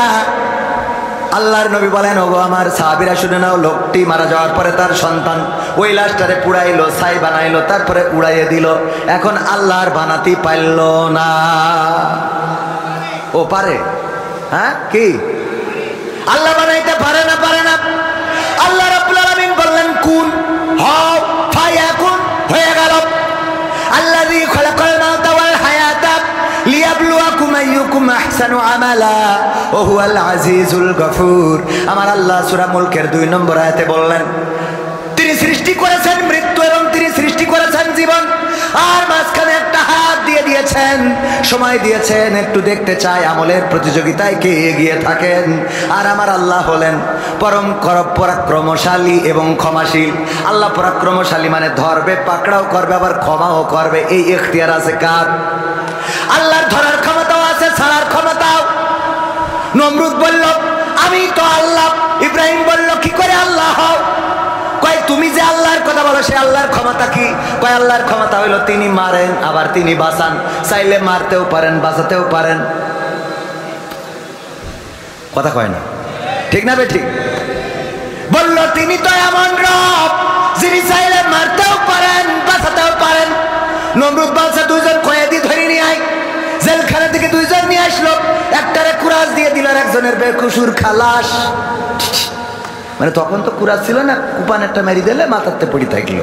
[SPEAKER 2] আল্লাহর নবী বলেন, ওগো আমার সাহাবীরা শুনে নাও, লোকটি মারা যাওয়ার পরে তার সন্তান ওই লাশটারে পুড়াইলো, ছাই বানাইলো, তারপরে উড়াইয়ে দিল। এখন আল্লাহর বানাতে পারল না। ও পারে? হ্যাঁ, কি আল্লাহ বানাইতে পারে না? পারে না। আল্লাহ রাব্বুল আলামিন বললেন, কুন, হও, ফায়াকুন, হয়ে গেল। আল্লাযী খালাকাল মাউতা ওয়াল হায়াতা লিয়াবলুয়াকুম আইয়ুকুম আহসানু আমালা ওয়া হুয়াল আজিজুল গফুর। আমার আল্লাহ সূরা মুলকের 2 নম্বর আয়াতে বললেন, তিনি সৃষ্টি করেছেন মৃত্যু এবং তিনি সৃষ্টি করেছেন জীবন, আর মাঝখানে একটা হাত দিয়ে দিয়েছেন, সময় দিয়েছেন, একটু দেখতে চায় আমলের প্রতিযোগিতায় কে এগিয়ে থাকেন। আর আমার আল্লাহ হলেন পরম পরাক্রমশালী এবং ক্ষমাশীল। আল্লাহ পরাক্রমশালী মানে ধরবে, পাকড়াও করবে, আবার ক্ষমাও করবে। এই ইখতিয়ার আছে কার? আল্লাহর ধরার ক্ষমতাও আছে, ছাড়ার ক্ষমতাও। নমরুদ বলল, আমি তো আল্লাহ। ইব্রাহিম বলল, কি করে আল্লাহ হও? কয়, তুমি যে আল্লাহর কথা বলো, সে আল্লাহর ক্ষমতা কি? কয়, আল্লাহর ক্ষমতা হইল তিনি মারেন, আবার তিনি বাঁচান, চাইলে মারতেও পারেন, বাঁচাতেও পারেন। কথা কয় না, ঠিক না? ঠিক বলল, তিনি তো এমন রব যিনি চাইলে মারতেও পারেন, বাঁচাতেও পারেন। নমরুদ বাদশা 2 জন কয়েদি ধরে নিয়ে আয়, জেলখানা থেকে 2 জন নিয়ে আসলো, একটারে কুরাজ দিয়ে দিল, আর একজনের বেকুসুর খালাস। মানে তখন তো কুরাজ ছিল না, কুপান একটা মেরি দিলে মাথাতে পড়ি থাকলো।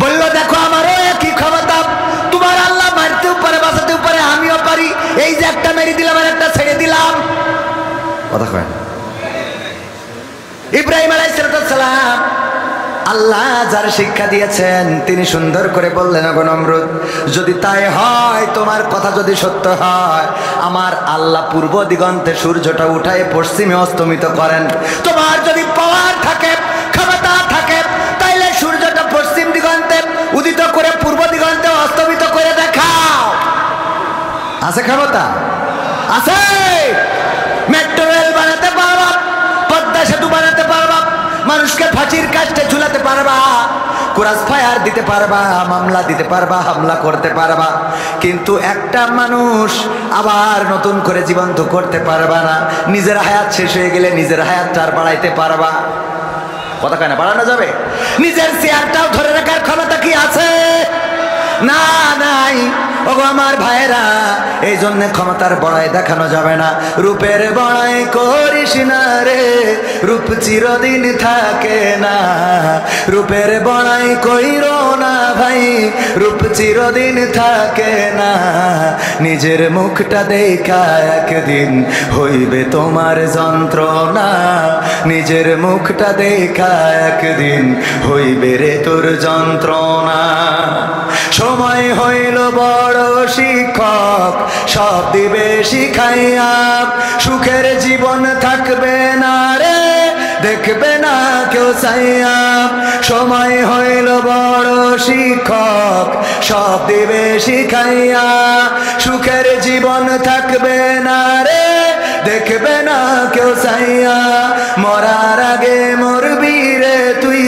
[SPEAKER 2] বললো, দেখো আমারও একই ক্ষমতা, তোমার আল্লাহ মারতেও পারে, বাঁচাতেও পারে, আমিও পারি। এই যে একটা মেরি দিলাম আর একটা ছেড়ে দিলাম। কথা কয় না? ইব্রাহিম আলাইহিস সালাম আল্লাহ যার শিক্ষা দিয়েছেন, তিনি সুন্দর করে বললেন, গো নমরুদ, যদি তাই হয়, তোমার কথা যদি সত্য হয়, আমার আল্লাহ পূর্ব দিগন্তে সূর্যটা উঠায় পশ্চিমে অস্তমিত করেন। তোমার যদি পাওয়ার থাকে, ক্ষমতা থাকে, তাইলে সূর্যটা পশ্চিম দিগন্তে উদিত করে পূর্ব দিগন্তে অস্তমিত করে দেখাও। আছে ক্ষমতা? আছে। মেট্রো রেল বানাতে পারবা, পদ্মা সেতু বানাতে পারবা, মানুষকে ফাঁসির কাস্টে ঝুলাতে পারবা, ক্রস ফায়ার দিতে পারবা, মামলা দিতে পারবা, হামলা করতে পারবা, কিন্তু একটা মানুষ আবার নতুন করে জীবন্ত করতে পারবা না। নিজের হায়াত শেষ হয়ে গেলে নিজের হায়াতটা আর বাড়াইতে পারবা? কথা কয় না? বাড়ানো যাবে? নিজের চেয়ারটাও ধরে রাখার ক্ষমতা কি আছে? না, নাই। ওগো আমার ভাইরা, এই জন্য ক্ষমতার বড়াই দেখানো যাবে না। রূপের বড়াই করিস না রে, রূপ চিরদিন থাকে না। রূপের বড়াই কইরো না ভাই, রূপ চিরদিন থাকে না। নিজের মুখটা দেখা একদিন হইবে তোমার যন্ত্রণা, নিজের মুখটা দেখা একদিন হইবে রে তোর যন্ত্রণা। সময় হইল বড় শিক্ষক, সব দিবে শিখাইয়া, সুখের জীবন থাকবে না রে, দেখবে না কেউ চাইয়া। সময় হইল বড় শিক্ষক, সব দিবে শিখাইয়া, সুখের জীবন থাকবে না রে, দেখবে না কেউ চাইয়া। মরার আগে মরবি রে তুই,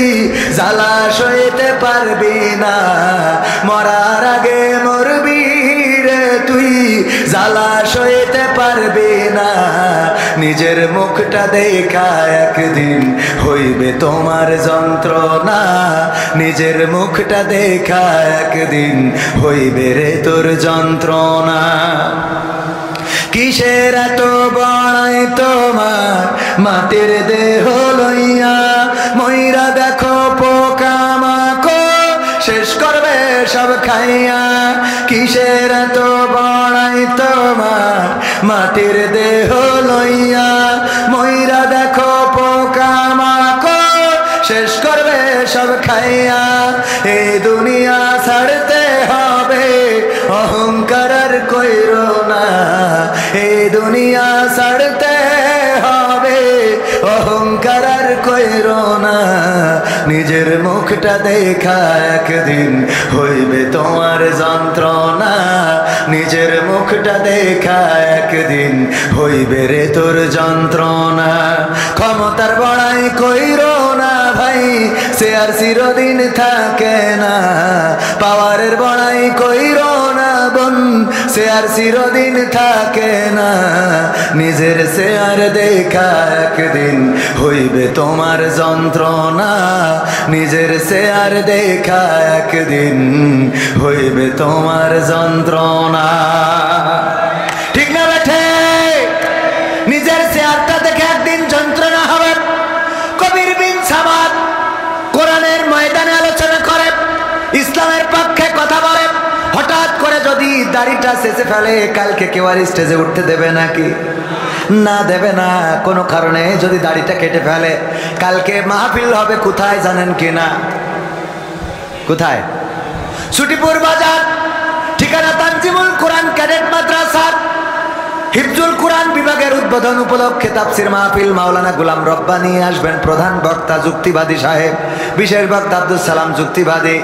[SPEAKER 2] জ্বালা সইতে পারবি না। মরার আগে মরবি রে তুই, মুখটা দেখা একদিন হইবে তোমার যন্ত্রণা, নিজের মুখটা দেখা একদিন হইবে রে তোর যন্ত্রণা। কিসের এত বড়াই তোমার মাটির দেহ লইয়া, ময়রা দেখো পোকামাকড় শেষ করবে সব খাইয়া। কিসের এত বড়াই তোমার মাটির দেহ লইয়া, ময়রা দেখো পোকামাকড় শেষ করবে সব খাইয়া। এই দুনিয়া ছাড়তে হবে অহংকার আর কইরো না, এই দুনিয়া ছাড়তে হবে অহংকার আর কইরো না। নিজের মুখটা দেখা একদিন হইবে তোমার যন্ত্রণা, নিজের মুখটা দেখা একদিন হইবে রে তোর যন্ত্রণা। ক্ষমতার বড়াই কইরো না ভাই, সে আর চিরদিন থাকে না। পাওয়ারের বড়াই কইরো না বোন, সে আর চিরদিন থাকে না। নিজের সে আর দেখা একদিন হইবে তোমার যন্ত্রণা, নিজের সে আর দেখা একদিন হইবে তোমার যন্ত্রণা। ঠিক না বেঠে? নিজের চেয়ারটা দেখে একদিন যন্ত্রণা হবে। কবির বিন সামাদ কোরআনের ময়দানে আলোচনা করে, ইসলামের পক্ষে কথা বলে। হঠাৎ করে যদি দাড়িটা শেষে ফেলে, কালকে কেউ আর স্টেজে উঠতে দেবে নাকি? না, দেবে না। কোনো কারণে যদি দাড়িটা কেটে ফেলে, কালকে মাহফিল হবে কোথায় জানেন কিনা? কোথায়? ছুটিপুর বাজার, ঠিকানা তানজিমুল কোরআন ক্যাডেট মাদ্রাসা। হিফজুল কোরআন বিভাগের উদ্বোধন উপলক্ষে তাফসির মাহফিল। মাওলানা গোলাম রব্বানী আসবেন প্রধান বক্তা, যুক্তিবাদী সাহেব। বিশেষ বক্তা আব্দুল সালাম যুক্তিবাদী।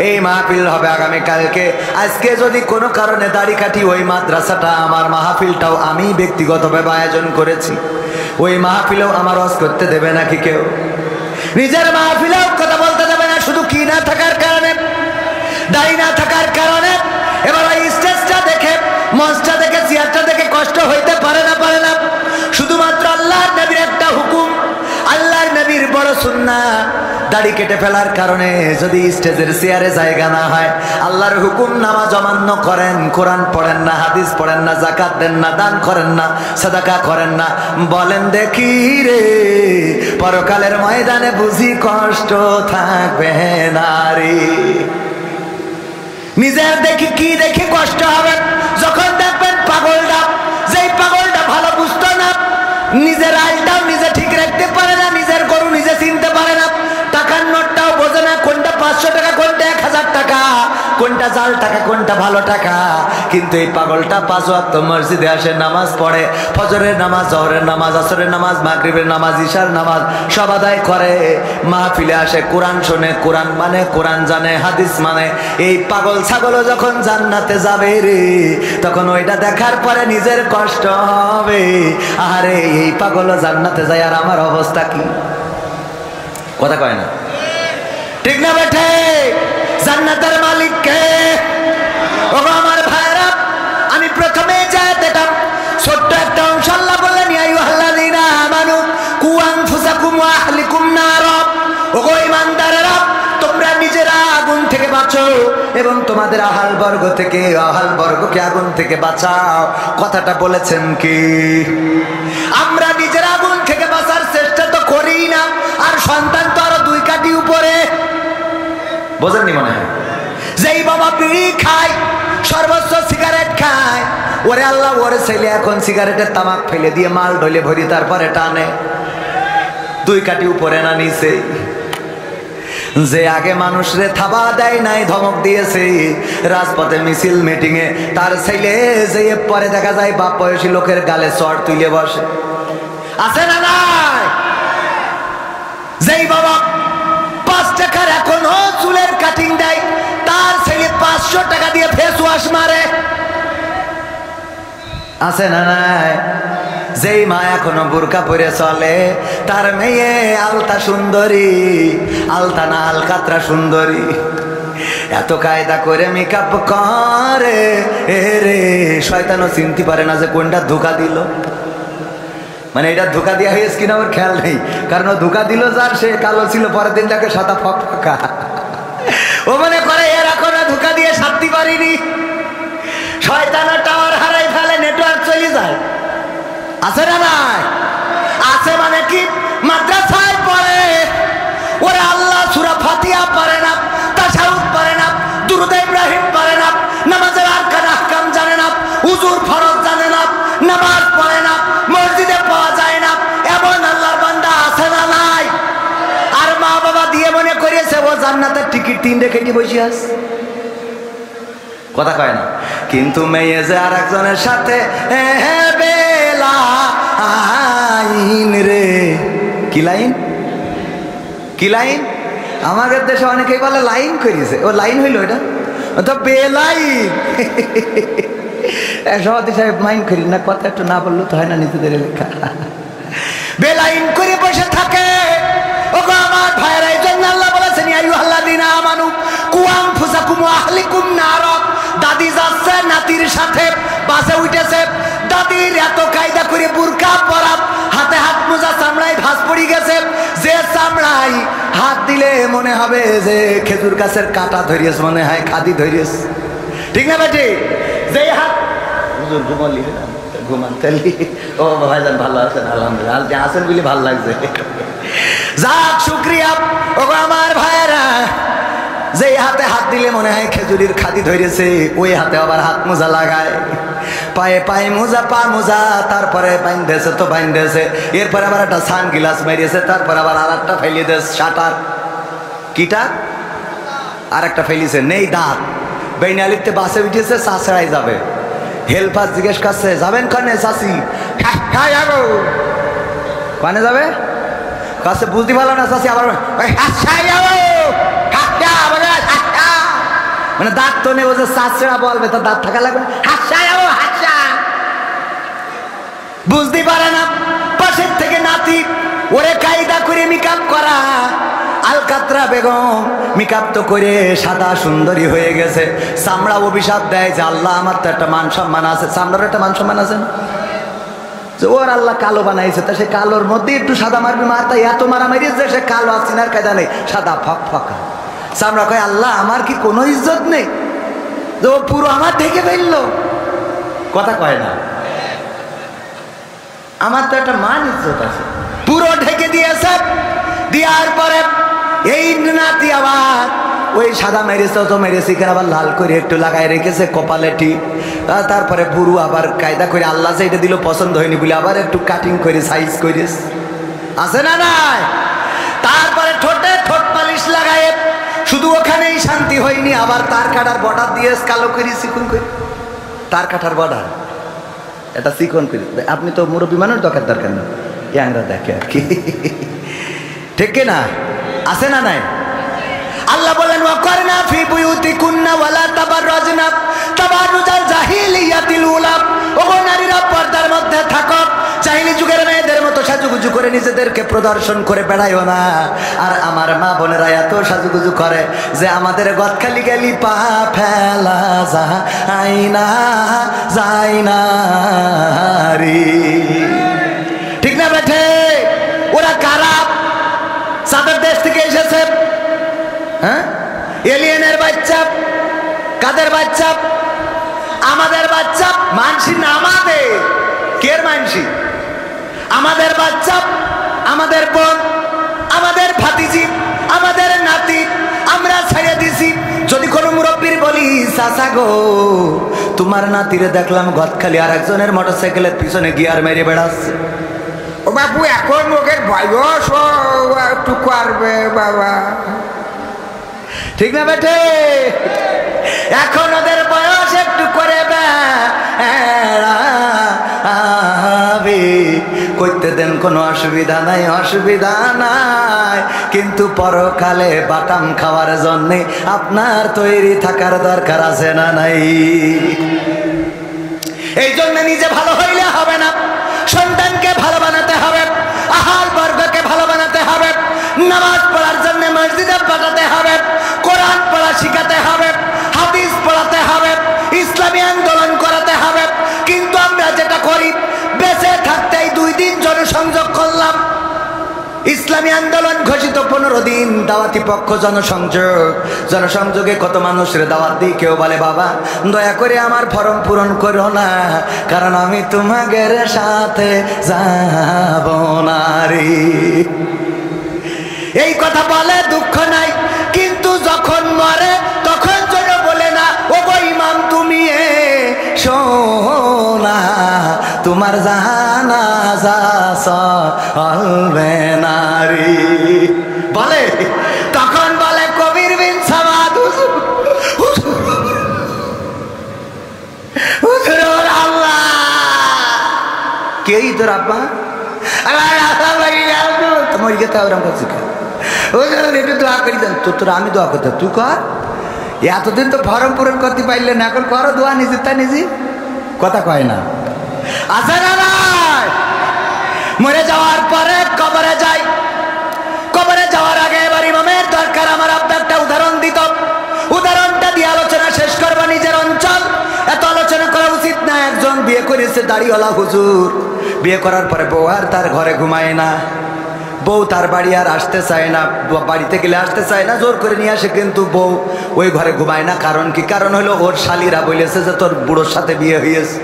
[SPEAKER 2] এই মাহফিল হবে আগামীকালকে। আজকে যদি কোনো কারণে দাড়ি কাটি, ওই মাদ্রাসাটা আমার, মাহফিলটাও আমি ব্যক্তিগতভাবে আয়োজন করেছি। ওই মাহফিলেও আমার ওয়াজ করতে দেবে নাকি কেউ? নিজের মাহফিলেও কথা বলতে দেবে না, শুধু কি না থাকার কারণে, দাড়ি না থাকার কারণে। এবার ওই স্টেজটা দেখে, মঞ্চটা দেখে, চেয়ারটা দেখে কষ্ট হইতে পারে না, পারে না। শুধুমাত্র আল্লাহর নবীর একটা হুকুম, আল্লাহর নবীর বড় সুন্নাহ। দাড়ি কেটে ফেলার কারণে যদি স্টেজের চেয়ারে জায়গা না হয়, আল্লাহর হুকুম নামাজ অমান্য করেন, কোরআন পড়েন না, হাদিস পড়েন না, যাকাত দেন না, দান করেন না, সাদাকা করেন না, বলেন দেখি রে পরকালের ময়দানে বুঝি কষ্ট থাকবে না রে? নিজের দেখি কি দেখি কষ্ট হবে? যখন দেখবেন পাগলটা, যেই পাগলটা ভালো বুঝতো না, নিজের আইলটাও নিজে ঠিক রাখতে পারে না, নিজের গরু নিজে চিনতে পারে না, টাকার নোটটাও বোঝে না, কোনটা 500 টাকা, কোনটা 1000 টাকা, কোনটা জাল টাকা, কোনটা ভালো টাকা। কিন্তু এই পাগলটা 5 ওয়াক্ত মসজিদে আসে, নামাজ পড়ে, ফজরের নামাজ, জোহরের নামাজ, আসরের নামাজ, মাগরিবের নামাজ, ইশার নামাজ সব আদায় করে, মাহফিলে আসে, কোরআন শোনে, কোরআন মানে, কোরআন জানে, হাদিস মানে। এই পাগল ছাগলও যখন জান্নাতে যাবে রে, তখন ওইটা দেখার পরে নিজের কষ্ট হবে। আরে এই পাগলও জান্নাতে যায়, আর আমার অবস্থা কি? কথা কয় না, ঠিক না বেঠে? জান্নাতের মালিক কে? ও আমার ভাইরা, আমি প্রথমে যাই দেখলাম ছোট্ট একটা অংশ। আল্লাহ বললেন, ইয়া আইয়ুহাল্লাযীনা আমানু কু আনফুসাকুম ওয়া আহলিকুম নারা। ওগো ঈমানদারেরা, তোমরা নিজেরা আগুন থেকে বাঁচো এবং তোমাদের আহাল বর্গ থেকে, আহাল বর্গকে আগুন থেকে বাঁচাও। কথাটা বলেছেন কি? আমরা নিজেরা আগুন থেকে বাঁচার চেষ্টা তো করি না, আর সন্তান তো আরো 2 কাঠি উপরে। বোঝেননি মনে হয়? যেই বাবা বিড়ি খায়, সর্বোচ্চ সিগারেট খায়, ওরে আল্লাহ ওরে ছেলে এখন সিগারেটের তামাক ফেলে দিয়ে মাল ঢলে ভরি তারপরে টানে। 2 কাঠি উপরে না নিচে? যে আগে মানুষরে থাবা দেয় নাই, ধমক দিয়েছে রাজপথে মিছিল মিটিং এ, তার ছেলে যে পরে দেখা যায় বাপ বয়সী লোকের গালে চড় তুলে বসে, আছে না নাই? যেই বাবা 5 টাকার এখনো চুলের কাটিং দেয়, তার ছেলে 500 টাকা দিয়ে ফেস ওয়াশ মারে, আছে না নাই? যেই মা এখনো বোরকা পরে চলে, তার মেয়ে আলতা সুন্দরী, আলতা না আলকাতরা সুন্দরী, এত কায়দা করে মেকআপ করে, এ রে শয়তানও চিনতে পারে না যে কোনটা ধোকা দিল। মানে এটা ধোকা দেওয়া হয়েছে কিনা ওর খেয়াল নেই, কারণ ও ধোকা দিল যার সে কালো ছিল, পরের দিন তাকে সাদা ফকফকা। ও মনে করে এর এখন ধোকা দিয়ে শান্তি পারিনি, শয়তানের টাওয়ার হারাই ফেলে, নেটওয়ার্ক চলে যায়। আছে না নাই? আছে মানে কি, মাদ্রাসায় পড়ে ওরা আল্লাহ সূরা ফাতিহা পড়ে না, তাশাহুদ পড়ে না, দুরূদ ইব্রাহিম পড়ে না, নামাজের আরকান আহকাম জানে না, উযুর ফরজ জানে না, নামাজ পড়ে না, মসজিদে পাওয়া যায় না, এমন আল্লাহর বান্দা আছে না নাই? আর মা বাবা দিয়ে মনে করেছে ও জান্নাতের টিকিট 3 রেখে বসে আছে, কথা কয় না। কিন্তু মেয়ে যে আর একজনের সাথে বেলা আইন রে, কি লাইন, কি লাইন? আমাদের দেশে অনেকেই বলে লাইন করিয়েছে, ও লাইন হইল, এটা তো বেলাইন। সভাপতি সাহেব মাইন করি না, কথা একটু না বললো তো হয় না, নিজেদের লেখা। বেলাইন করে বসে থাকে। ওগো আমার ভাইরা, এই জন্য আল্লাহ বলেছেন ইয়া আইয়ুহাল্লাযীনা আমানু কু আনফুসাকুম ওয়া আহলিকুম নারা। দাদি যাচ্ছে নাতির সাথে বাসে উঠেছে, দাদির এত কায়দা করে বুরকা পরা, হাতে হাত মোজা, চামড়ায় ভাঁজ পড়ে গেছে, যে চামড়ায় হাত দিলে মনে হবে যে খেজুর গাছের কাঁটা ধরিয়েছ, মনে হয় খাদি ধরিয়েছ, ঠিক না বেটি? যে হাত হুজুর ঘুমালি, ঘুমান তেলি, ও ভাইজান ভালো আছেন? আলহামদুলিল্লাহ, যে আছেন বলে ভালো লাগছে, যাক শুকরিয়া। ও আমার ভাইরা, যে হাতে হাত দিলে মনে হয় খেজুরির খাদি ধরেছে, ওই হাতে আবার হাত মোজা লাগায়, পায়ে পায়ে মোজা, পা মোজা, তারপরে বাইন্ধেছে তো বাইন্ধেছে, এরপরে আবার একটা সান গিলাস মেরিয়েছে, তারপর আবার আর একটা ফেলিয়ে দিয়েছে, শাটার কিটা আর একটা ফেলিয়েছে, নেই দাঁত। বেইনালিতে বাসে উঠেছে, চাষড়াই যাবে, হেল্পার জিজ্ঞেস করছে যাবেন কানে? চাষি কানে যাবে, কাছে বুঝতে পারলো না চাষি, আবার মানে দাঁত তো নেই, বলছে চাষড়া বলবে, তার দাঁত থাকা লাগবে, বুঝতে পারে না। পাশের থেকে নাতি ওরে কায়দা করে মেকআপ করা, আলকাতরা বেগম মেকআপ তো করে সাদা সুন্দরী হয়ে গেছে, চামড়া অভিশাপ দেয় যে আল্লাহ আমার তো একটা মান সম্মান আছে, চামড়ার একটা মান সম্মান আছে না, যে ওর আল্লাহ কালো বানাইছে, তা সে কালোর মধ্যে একটু সাদা মারবি, মারতা এত মারামারি যে সে কালো আসিনার কায়দা নেই, সাদা ফক ফকা। চামড়া কয় আল্লাহ আমার কি কোনো ইজ্জত নেই, যে ও পুরো আমার ঢেকে ফেললো, কথা কয় না, আমার তো একটা মান ইজ্জত আছে, পুরো ঢেকে দিয়েছে। দেওয়ার পরে এই নাতি আবার ওই সাদা মেরেছে তো মেরেছি, আবার লাল করে একটু লাগাই রেখেছে কপালে টিপ, তারপরে বুড়ু আবার কায়দা করে আল্লাহ যেটা দিল পছন্দ হয়নি বলে আবার একটু কাটিং করে সাইজ করে, আছে না নাই? তারপরে ঠোঁটে ঠোঁট পালিশ লাগায়, শুধু ওখানেই শান্তি হয়নি, আবার তার কাটার বর্ডার দিয়ে কালো করে চিকন করে, তার কাটার বর্ডার এটা চিকন করে। আপনি তো মুরব্বী মানুষ, দরকার নেই, ইয়াংরা দেখে আর কি, ঠিক না? আছে না নাই? আল্লাহ বলেন ওয়াকারনা ফি বুয়ুতিকুন্না ওয়ালা তাবাররাজনা তাবাররুজাল জাহিলিয়াতিল উলা। ওগো নারীরা পর্দার মধ্যে থাকো, জাহিলি যুগের মেয়েদের মতো সাজুগুজু করে নিজেদেরকে প্রদর্শন করে বেড়াইও না। আর আমার মা বোনেরা এত সাজুগুজু করে যে আমাদের গদখালি গেলি পা ফেলা যায় না রে, ঠিক না বেঠে? ওরা কারা? সাদের দেশ থেকে এসেছে, হ্যাঁ, এলিয়েনের বাচ্চা। কাদের বাচ্চা? আমাদের বাচ্চা। মানসি না আমাদের, কের মানসি? আমাদের বাচ্চা, আমাদের বোন, আমাদের ভাতিজি, আমাদের নাতি, আমরা ছেড়ে দিছি। যদি কোনো মুরব্বীর বলি চাচা গো তোমার নাতিরে দেখলাম গদখালি আর একজনের মোটরসাইকেলের পিছনে গিয়ার মেরে বেড়াচ্ছে, ও বাবু এখন মুখের বয়স একটু করবে বাবা, ঠিক না বেটে? এখন ওদের বয়স একটু করে করতে দেন, কোনো অসুবিধা নাই, অসুবিধা নাই, কিন্তু পরকালে বাটাম খাওয়ার জন্যে আপনার তৈরি থাকার দরকার আছে না নাই? এই জন্য নিজে ভালো হইলে হবে না, সন্তানকে ভালো বানাতে হবে, আহাল বর্গকে ভালো বানাতে হবে, নামাজ পড়ার জন্য মসজিদে পাঠাতে হবে, কোরআন পড়া শিখাতে হবে, হাদিস পড়াতে হবে, ইসলামী আন্দোলন করাতে হবে। কিন্তু আমরা যেটা করি, বেঁচে থাকতেই 2 দিন 15 দিন দাওয়াতি পক্ষ জনসংযোগে কত মানুষের দাওয়াত দিই, কেউ বলে বাবা দয়া করে আমার ফর্ম পূরণ করো না, কারণ আমি তোমাদের সাথে যাব না রে। এই কথা বলে দুঃখ নাই, কিন্তু যখন মরে তখন যেন বলে না ও গো ইমাম তুমি শোনা, তোমার জানাজা চলবে না রে। বলে তখন বলে কবির বিন সামাদ হুজুর আল্লাহ কেই তোর আব্বা তোমার গেতে ওরম করছি একটু দোয়া করি দেন তোর, আমি দোয়া করতে তুই কর, এতদিন তো ফর্ম পূরণ করতে পারলে না, এখন করো দোয়া নিজে তা নিজে, কথা কয় না। আছে না নাই? মরে যাওয়ার পরে কবরে যাই, কবরে যাওয়ার আগে এবার ইমামের দরকার। আমার আব্বা একটা উদাহরণ দিত, উদাহরণটা দিয়ে আলোচনা শেষ করবো। নিজের অঞ্চল এত আলোচনা করা উচিত না। একজন বিয়ে করেছে দাড়িওয়ালা হুজুর, বিয়ে করার পরে বউ আর তার ঘরে ঘুমায় না, বউ তার বাড়ি আর আসতে চায় না, বাড়িতে গেলে আসতে চায় না, জোর করে নিয়ে আসে, কিন্তু বউ ওই ঘরে ঘুমায় না। কারণ কি? কারণ হলো ওর শালিরা বলেছে যে তোর বুড়োর সাথে বিয়ে হয়েছে,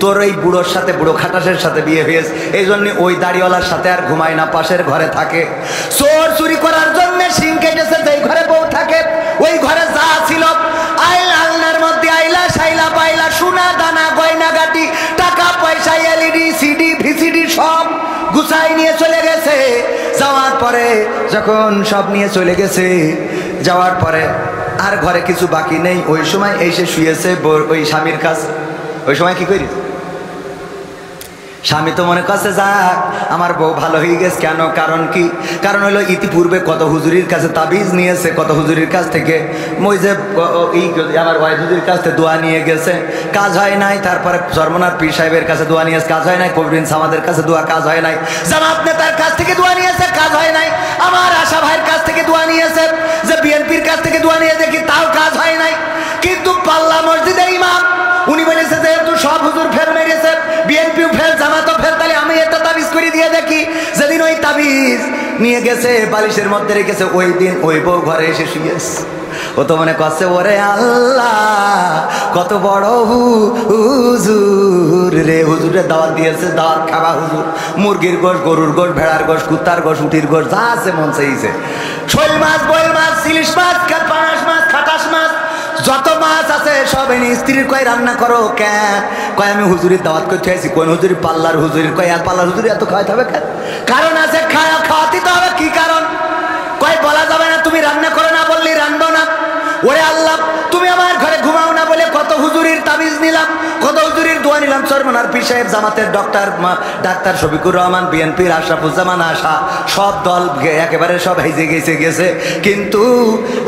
[SPEAKER 2] তোর ওই বুড়োর সাথে, বুড়ো খাটাসের সাথে বিয়ে হয়েছে, এই জন্য ওই দাড়িওয়ালার সাথে আর ঘুমায় না, পাশের ঘরে থাকে। চোর চুরি করার জন্য সিং কেটেছে, যেই ঘরে বউ থাকে ওই ঘরে যা ছিল আলনার মধ্যে আইলা শাইলা পাইলা সোনা দানা গয়না গাটি টাকা পয়সা এলইডি সিডি ভিসিডি সব গুছাই নিয়ে চলে গেছে। যাওয়ার পরে যখন সব নিয়ে চলে গেছে, যাওয়ার পরে আর ঘরে কিছু বাকি নেই, ওই সময় এসে শুয়েছে ওই স্বামীর কাছে। ওই সময় কি করি? স্বামী তো মনে করছে যাক আমার বউ ভালো হয়ে গেছে। কেন? কারণ কি? কারণ হলো ইতিপূর্বে কত হুজুরির কাছে তাবিজ নিয়েছে, কত হুজুরির কাছ থেকে ওই যে আমার ওয়াইফ হুজুরির কাছ থেকে দোয়া নিয়ে গেছে, কাজ হয় নাই। তারপরে চরমনার পীর সাহেবের কাছে দোয়া নিয়েছে, কাজ হয় নাই। কবির সামাদের কাছে দোয়া, কাজ হয় নাই। জামাত নেতার কাছ থেকে দোয়া নিয়েছে, কাজ হয় নাই। আমার আশা ভাইয়ের কাছ থেকে দোয়া নিয়েছে, যে বিএনপির কাছ থেকে দোয়া নিয়ে দেখি, তাও কাজ হয় নাই। কিন্তু পাল্লা মসজিদের ইমাম উনি বলেছে যেহেতু সব হুজুর ফেল মেরেছে, বিএনপিও ফেল, জামাতও ফেল, তাহলে আমি এটা তাবিজ করে দিয়ে দেখি। যেদিন ওই তাবিজ নিয়ে গেছে বালিশের মধ্যে রেখেছে, ওই দিন ওই বউ ঘরে এসে শুয়েছে। ও তো মনে করছে ওরে আল্লাহ কত বড় হুজুর রে, হুজুরের দাওয়াত দিয়েছে, দাওয়াত খাওয়া হুজুর। মুরগির গোশ, গরুর গোশ, ভেড়ার গোশ, কুত্তার গোশ, উটির গোশ, যা আছে মন চাইছে। শোল মাছ, বয়েল মাছ, ইলিশ মাছ, পাঙাশ মাছ, খাটাস মাছ, যত মাছ আছে সব এনে স্ত্রীর কয় রান্না করো। কেন? কয় আমি হুজুরির দাওয়াত করতে আইছি। কোন হুজুরি? পাল্লার হুজুরির। কয় আর পাল্লার হুজুরি এত খাওয়াইতে হবে কেন? কারণ আছে, খাওয়াতে তো হবে। কি কারণ? কয় বলা যাবে না, তুমি রান্না করো না বললি রান্না না। ওরে আল্লাহ তুমি আমার ঘরে ঘুমাও না বলে কত হুজুরির তাবিজ নিলাম, কত হুজুরির দোয়া নিলাম। চরমনার পীর সাহেব, জামাতের ডাক্তার শফিকুর রহমান, বিএনপির আশরাফুজ্জামান আশা, সব দল একেবারে সব হেজে গেছে। কিন্তু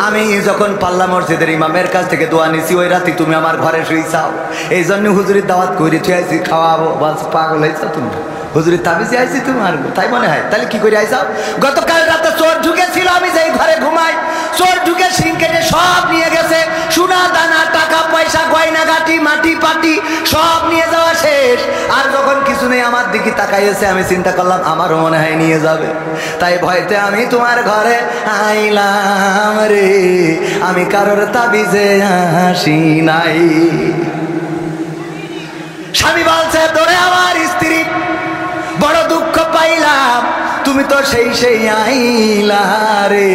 [SPEAKER 2] আমি যখন পাল্লা মসজিদের ইমামের কাছ থেকে দোয়া নিছি, ওই রাতে তুমি আমার ঘরে শুয়েছাও। এই জন্য হুজুরির দাওয়াত করে থুয়েছি, খাওয়াবো। বাস পাগল হয়েছ তুমি, হুজুরির তাবিজে আইছি তোমার, তাই মনে হয়? তাহলে কি করে আইসাও? গতকাল রাতে চোর ঢুকেছিল, আমি যেই ঘরে ঘুমাই, চোর ঢুকে সিং কেটে সব নিয়ে গেছে। সোনা দানা টাকা পয়সা গয়না গাটি মাটি পাটি সব নিয়ে যাওয়া শেষ। আর যখন কিছু নেই আমার দিকে তাকাইছে, আমি চিন্তা করলাম আমারও মনে হয় নিয়ে যাবে। তাই ভয়তে আমি তোমার ঘরে আইলাম রে, আমি কারোর তাবিজে আসি নাই। স্বামী বলছে তোরে আমার স্ত্রী বড় দুঃখ পাইলাম, তুমি তো সেই আইলা রে,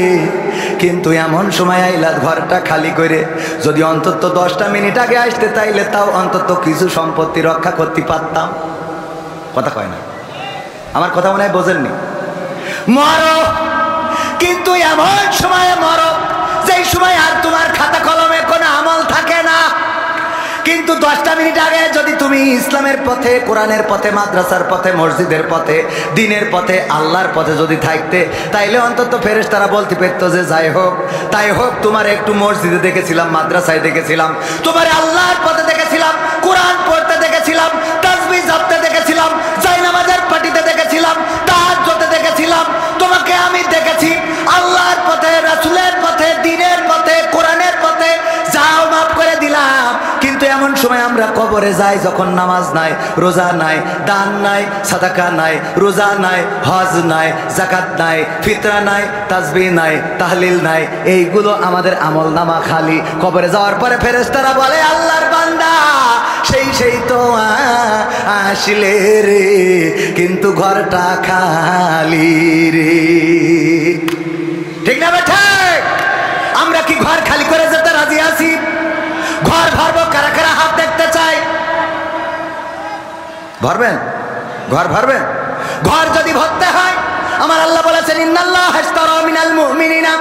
[SPEAKER 2] কিন্তু এমন সময় আইলা ঘরটা খালি করে। যদি অন্তত 10টা মিনিট আগে আসতে তাইলে তাও অন্তত কিছু সম্পত্তি রক্ষা করতে পারতাম। কথা কয় না? আমার কথা মনে হয় বোঝেননি। মরো, কিন্তু এমন সময় মরো যেই সময় আর তোমার খাতা কলমে কোনো আমল থাকে না। কিন্তু 10টা মিনিট আগে যদি তুমি ইসলামের পথে, কোরআনের পথে, মাদ্রাসার পথে, মসজিদের পথে, দিনের পথে, আল্লাহর পথে যদি থাকতে, তাইলে অন্তত ফেরেশতারা বলতে পারতো যে যাই হোক তাই হোক, তোমার একটু মসজিদে দেখেছিলাম, মাদ্রাসায় দেখেছিলাম, তোমার আল্লাহর পথে দেখেছিলাম, কোরআন পড়তে দেখেছিলাম, তাসবিহ জপতে দেখেছিলাম, জায়নামাজের পাটিতে দেখেছিলাম, তাহাজ্জুদে দেখেছিলাম, তোমাকে আমি দেখেছি আল্লাহর পথে, রাসূলের পথে, দ্বীনের পথে, কোরআনের পথে। যাও মাফ করে দিলাম, কিন্তু এমন সময় আমরা কবরে যাই যখন নামাজ নাই, রোজা নাই, দান নাই, সাদাকা নাই, রোজা নাই, হজ নাই, যাকাত নাই, ফিতরা নাই, তাসবিহ নাই, তাহলিল নাই, এইগুলো আমাদের আমল নামা খালি। কবরে যাওয়ার পরে ফেরেশতারা বলে আল্লাহর বান্দা সেই তো আসলে রে, কিন্তু ঘরটা খালি রে। ঠিক না বেটা? আমরা কি ঘর খালি করে যেতে রাজি আছি? ঘর ভরবো, কারা কারা হাত দেখতে চাই? ভরবেন? ঘর ভরবেন? ঘর যদি ভরতে হয়, আমার আল্লাহ বলেছেন ইন্নাল্লাহা আশতারা মিনাল মুমিনিনা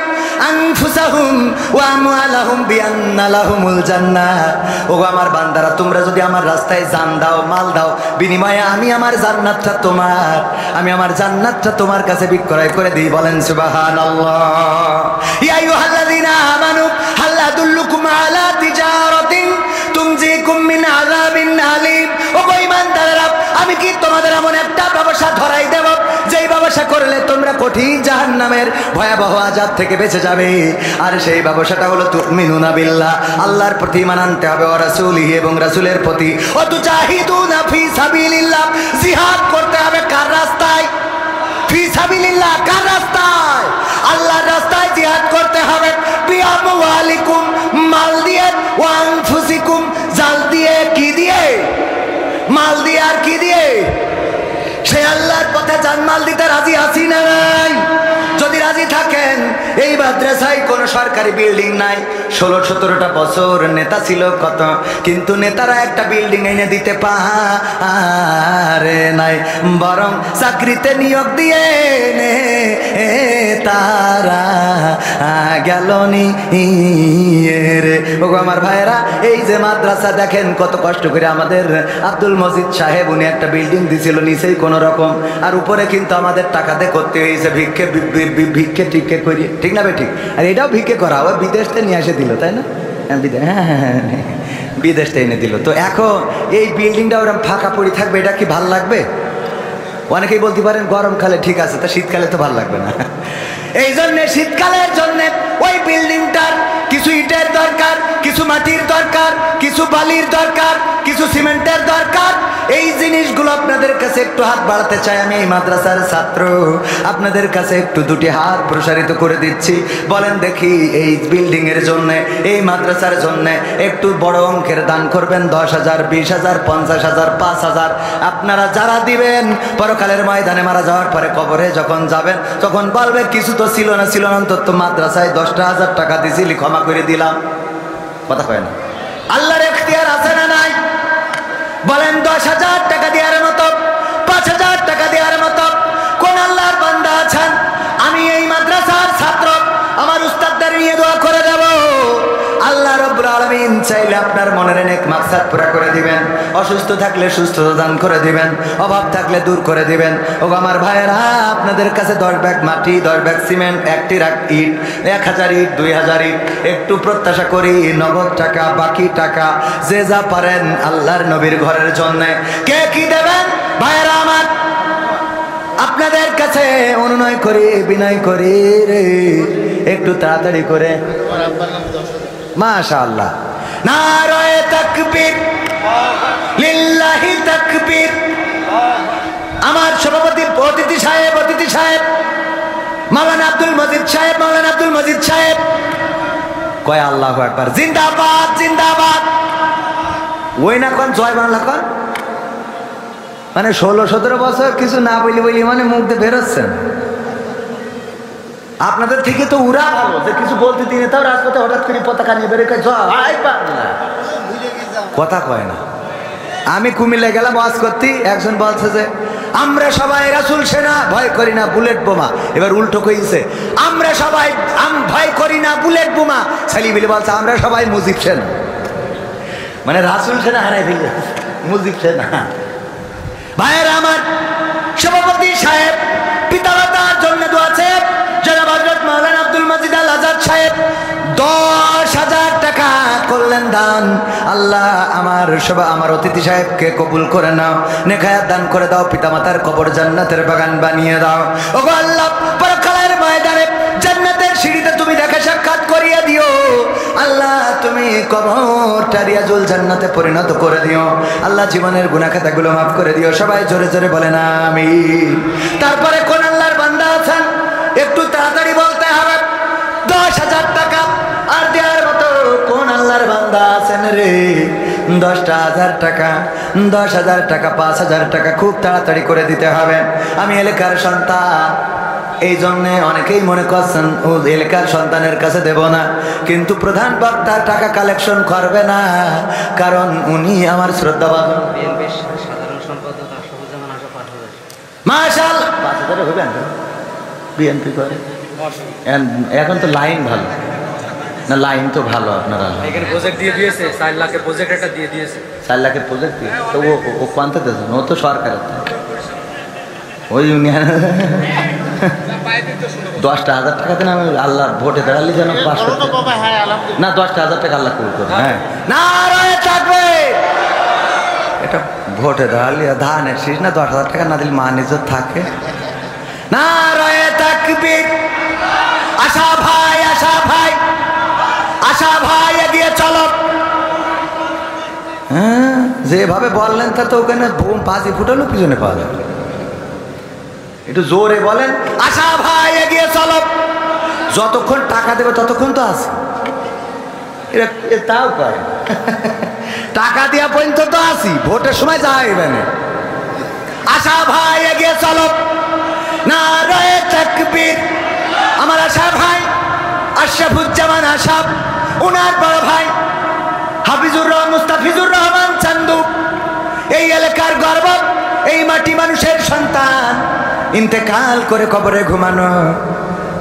[SPEAKER 2] আনফুসাহুম ওয়া আমওয়ালাহুম বিআন্না লাহুমুল জান্নাহ। ওগো আমার বান্দারা, তোমরা যদি আমার রাস্তায় জান দাও, মাল দাও, বিনিময়ে আমি আমার জান্নাতটা তোমার, আমি আমার জান্নাতটা তোমার কাছে বিক্রয় করে দিই। বলেন সুবহানাল্লাহ। ইয়া আইয়ুহাল্লাযীনা আমানু হাল আদুল্লুকুম আলা তিজারাতিন তুনজিকুম মিন আযাবিন আলীম। ওগো ঈমানদারেরা, আমি কি তোমাদের এমন একটা ব্যবসা ধরাই দেব যেই ব্যবসা করলে তোমরা কঠিন জাহান্নামের ভয়াবহ আযাব থেকে বেঁচে যাবে? আর সেই ব্যবসাটা হলো তুমিনুনা বিল্লাহ, আল্লাহর প্রতি ঈমান আনতে হবে, ওয়া রাসূলিহি, এবং রাসূলের প্রতি, ওয়া তুজাহিদুনা ফি সাবিলিল্লাহ, জিহাদ করতে হবে কার রাস্তায়? ফি সাবিলিল্লাহ, কার রাস্তায়? আল্লাহর রাস্তায় জিহাদ করতে হবে। বিআমওয়ালিকুম, মাল দিয়ে, ওয়া আনফুসিকুম, জাল দিয়ে। কি দিয়ে? মাল দিয়ে। আর কি দিয়ে? সে আল্লাহর পথে জানমাল দিতে রাজি আছি না নাই? যদি রাজি থাকেন, এই মাদ্রাসায় কোনো সরকারি বিল্ডিং নাই। 16-17টা বছর নেতা ছিল কত, কিন্তু নেতারা একটা বিল্ডিং এনে দিতে পারে নাই, বরং চাকরিতে নিয়োগ দিয়ে তারা গেল নি রে। ওগো আমার ভাইরা, এই যে মাদ্রাসা দেখেন কত কষ্ট করে আমাদের আব্দুল মজিদ সাহেব, উনি একটা বিল্ডিং দিছিল, নিচেই কোন রকম, আর উপরে কিন্তু আমাদের টাকাতে করতে হয়েছে, ভিক্ষে টিক্ষে করি। ঠিক না বে? ঠিক। আর এটাও ভিক্ষে করা, ওই বিদেশ থেকে নিয়ে এসে দিল, তাই না? হ্যাঁ, বিদেশ থেকে এনে দিল। তো এখন এই বিল্ডিংটা ওরকম ফাঁকা পড়ে থাকবে, এটা কি ভাল লাগবে? অনেকেই বলতে পারেন গরমকালে ঠিক আছে, তা শীতকালে তো ভাল লাগবে না। এই জন্য শীতকালের জন্য ওই বিল্ডিংটার কিছু ইটের দরকার, কিছু মাটির দরকার, কিছু বালির দরকার, কিছু সিমেন্টের দরকার। এই জিনিসগুলো আপনাদের কাছে একটু হাত বাড়াতে চাই। আমি এই মাদ্রাসার ছাত্র, আপনাদের কাছে একটু দুটি হাত প্রসারিত করে দিচ্ছি। বলেন দেখি, এই বিল্ডিং এর জন্য, এই মাদ্রাসার জন্য একটু বড় অঙ্কের দান করবেন। 10,000, 20,000, 50,000, 5,000 আপনারা যারা দিবেন, পরকালের ময়দানে মারা যাওয়ার পরে কবরে যখন যাবেন, তখন বলবে কিছু তো ছিল না, অন্তত মাদ্রাসায় 10,000 টাকা দিছিলি, ক্ষমা করে দিলাম। কথা কয় না? আল্লাহর এখতিয়ার আছে না নাই? বলেন 10,000 টাকা দেওয়ার মতো, 5,000 টাকা দেওয়ার মতো কোন আল্লাহর বান্দা আছেন? আমি এই মাদ্রাসার ছাত্র, আমার উস্তাদদের নিয়ে দোয়া করে দেব। আল্লাহ রাব্বুল আলামিন চাইলে আপনার মনের নেক মাকসাদ পুরা করে দিবেন, অসুস্থ থাকলে সুস্থতা দান করে দিবেন, অভাব থাকলে দূর করে দিবেন। ও আমার ভাইয়েরা, আপনাদের কাছে 10 ব্যাগ মাটি, 10 ব্যাগ সিমেন্ট, 1টি ইট, 1000 ইট, 2000 ইট একটু প্রত্যাশা করি, নগদ টাকা, বাকি টাকা যে যা পারেন আল্লাহর নবীর ঘরের জন্য। কে কি দেবেন? ভাইয়েরা আমার, আপনাদের কাছে অনুনয় করি, বিনয় করি রে, একটু তাড়াতাড়ি করে। মাশাআল্লাহ, নারায়ে তাকবীর, লিল্লাহি তাকবীর। আমার সভাপতি অতিথি সাহেব মাওলানা আব্দুল মজিদ সাহেব কয় আল্লাহু আকবার, জিন্দাবাদ জিন্দাবাদ। ওই না কোন জয় বাংলা কোন, মানে 16-17 বছর কিছু না বলি মানে মুখ দিয়ে বেরোচ্ছেন। আপনাদের থেকে তো উড়া ভালো, যে কিছু বলতে দিনে তাও রাজপথে হঠাৎ করে পতাকা নিয়ে বেরোয় জয় বাংলা, কথা কয় না। আমি কুমিল্লা গেলাম ওয়াজ করতে, একজন বলছে যে আমরা সবাই রাসূল সেনা, ভয় করি না বুলেট বোমা। এবার উল্টো কইছে, আমরা সবাই ভয় করি না বুলেট বোমা। সালিবিলি বলছে আমরা সবাই মুজিব সেনা, মানে রাসূল সেনা হারাই ফেলল, মুজিব সেনা। ভাইয়েরা আমার, সভাপতি সাহেব পিতামাতার জন্য দোয়া আছে, জনাব হযরত মাওলানা আব্দুল মজিদ আল আজাদ সাহেব 10,000 টাকা করলেন দান। আল্লাহ আমার অতিথি সাহেবকে কবুল করে নাও, নেক হায়াত দান করে দাও, পিতামাতার কবর জান্নাতের বাগান বানিয়ে দাও। ওগো আল্লাহ, পরকালের ময়দানে জান্নাতের জান্নাতের সিঁড়িতে তুমি দেখে সাক্ষাৎ করিয়ে দিও। আল্লাহ তুমি কবরটা রিয়াজুল জান্নাতে পরিণত করে দিও। আল্লাহ জীবনের গুনাহ খাতাগুলো মাফ করে দিও। সবাই জোরে জোরে বলেন আমিন। তারপরে কোন আল্লাহর বান্দা আছেন একটু তাড়াতাড়ি বলতে হবে 10,000 টাকা আর দেওয়ার মতো কোন আল্লাহর বান্দা আছেন রে? 10,000 টাকা, 10,000 টাকা, 5,000 টাকা খুব তাড়াতাড়ি করে দিতে হবে। আমি এলাকার সন্তান, এই জন্য অনেকেই মনে করছেন ও এলাকার সন্তানের কাছে দেব না, কিন্তু প্রধান বক্তা টাকা কালেকশন করবে না, কারণ উনি আমার শ্রদ্ধাভাজন।
[SPEAKER 3] সাধারণ সম্পাদক আশরাফুজ্জামান আশা 5,000।
[SPEAKER 2] মাশাআল্লাহ 5,000 হবে না? বিএনপি করে এখন তো লাইন ভালো না, লাইন তো ভালো আপনারা
[SPEAKER 3] এখানে প্রজেক্ট দিয়ে দিয়েছে 4 লাখের প্রজেক্ট একটা দিয়ে দিয়েছে।
[SPEAKER 2] 4 লাখের প্রজেক্ট দিয়ে তো ও কোয়ান্তে দেন, ও তো সরকারের, ওই ইউনিয়ন 10,000 টাকা দেন। আমি আল্লাহ ভোটে দাঁড়ালে যেন 500 না 10,000 টাকা আল্লাহ কবুল করে। হ্যাঁ নারায়ে তাকবীর। এটা ভোটে দাঁড়ালে ধানের শীষ না, 10,000 টাকা না দিলে মান ইজ্জত থাকে। নারায়ে তাকবীর। আশা ভাই, আশা ভাই, আশা ভাই এগিয়ে চলো। হ্যাঁ যেভাবে বললেন তা তো ওখানে বোম 5 ফুটালো পিছনে পাওয়া যাবে। একটু জোরে বলেন, আশা ভাই এগিয়ে চলো। যতক্ষণ টাকা দেবে ততক্ষণ তো আছে, এরা তাও করে টাকা দিয়া পর্যন্ত তো আসি, ভোটের সময় যাইবে না। আশা ভাই এগিয়ে চলো। নারায়ে তাকবীর। আমার আশা ভাই আশরাফুজ্জামান আশা, ওনার বড় ভাই মুস্তাফিজুর রহমান চান্দু, এই এলাকার গর্ব, এই মাটি মানুষের সন্তান, ইন্তেকাল করে কবরে ঘুমানো।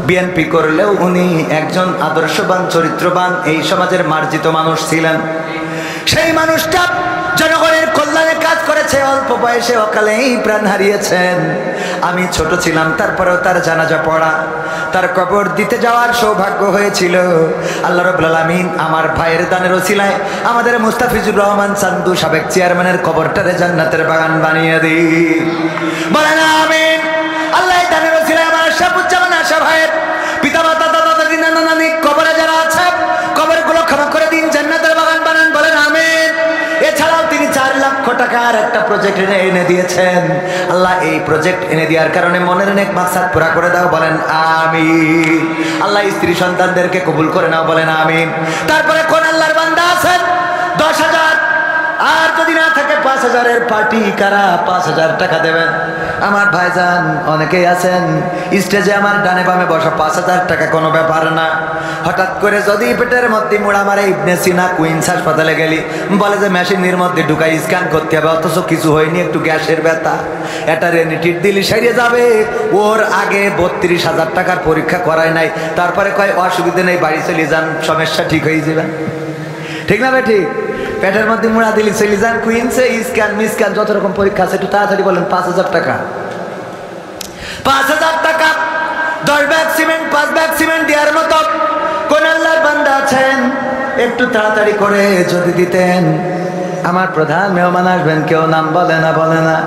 [SPEAKER 2] বিএনপি করলেও উনি একজন আদর্শবান, চরিত্রবান, এই সমাজের মার্জিত মানুষ ছিলেন। সেই মানুষটা জনগণের কল্যাণে কাজ করেছে, অল্প বয়সে অকালেই প্রাণ হারিয়েছেন। আমি ছোট ছিলাম, তারপরেও তার জানাজা পড়া, তার কবর দিতে যাওয়ার সৌভাগ্য হয়েছিল। আল্লাহ রাব্বুল আলামিন আমার ভাইয়ের দানের ওসিলায় আমাদের মুস্তাফিজুর রহমান চান্দু সাবেক চেয়ারম্যানের কবরটারে জান্নাতের বাগান বানিয়ে দিই, বলেন আমিন। আল্লাহ দানের ওসিলায় আমার আশরাফুজ্জামান আশা ভাইয়ের পিতামাতা, দাদা দাদি, নানা নানি কবরে যারা আছে কবরগুলো ক্ষমা করে দিন, জান্নাতের বাগান বানান, বলেন আমিন। এছাড়াও তিনি 4 লক্ষ টাকার একটা প্রজেক্ট এনে দিয়েছেন। আল্লাহ এই প্রজেক্ট এনে দেওয়ার কারণে মনের নেক মাকসাদ পুরা করে দাও, বলেন আমিন। আল্লাহ স্ত্রী সন্তানদেরকে কবুল করে নাও, বলেন আমিন। তারপরে কোন আল্লাহর বান্দা আছেন 10,000 আর যদি না থাকে 5,000-এর পার্টি, কারা 5,000 টাকা দেবেন? আমার ভাইজান অনেকেই আছেন স্টেজে আমার ডানে বামে বসা, 5,000 টাকা কোনো ব্যাপার না। হঠাৎ করে যদি পেটের মধ্যে মোড়া মারে, ইবনে সিনা কুইন্স হাসপাতালে গেলি, বলে যে মেশিনের মধ্যে ঢুকাই স্ক্যান করতে হবে, অথচ কিছু হয়নি, একটু গ্যাসের ব্যথা, এটা রেনিটির দিলি সেরে যাবে। ওর আগে 32,000 টাকার পরীক্ষা করায় নাই, তারপরে কয় অসুবিধা নেই, বাড়ি চলে যান, সমস্যা ঠিক হয়ে যাবে। ঠিক না ভাই? ঠিক। পেটের মধ্যে মুড়া দিলি চলে যান কুইন্সে, স্ক্যান মিসক্যান যত রকম পরীক্ষা আছে, একটু তাড়াতাড়ি বলেন। 5,000 টাকা, 5,000 টাকা 10 ব্যাগ সিমেন্ট, 5 ব্যাগ সিমেন্ট দেওয়ার মতো কোন আল্লাহর বান্দা আছেন? একটু তাড়াতাড়ি করে যদি দিতেন। আমার প্রধান মেহমান আসবেন, কেউ নাম বলে না, বলে না,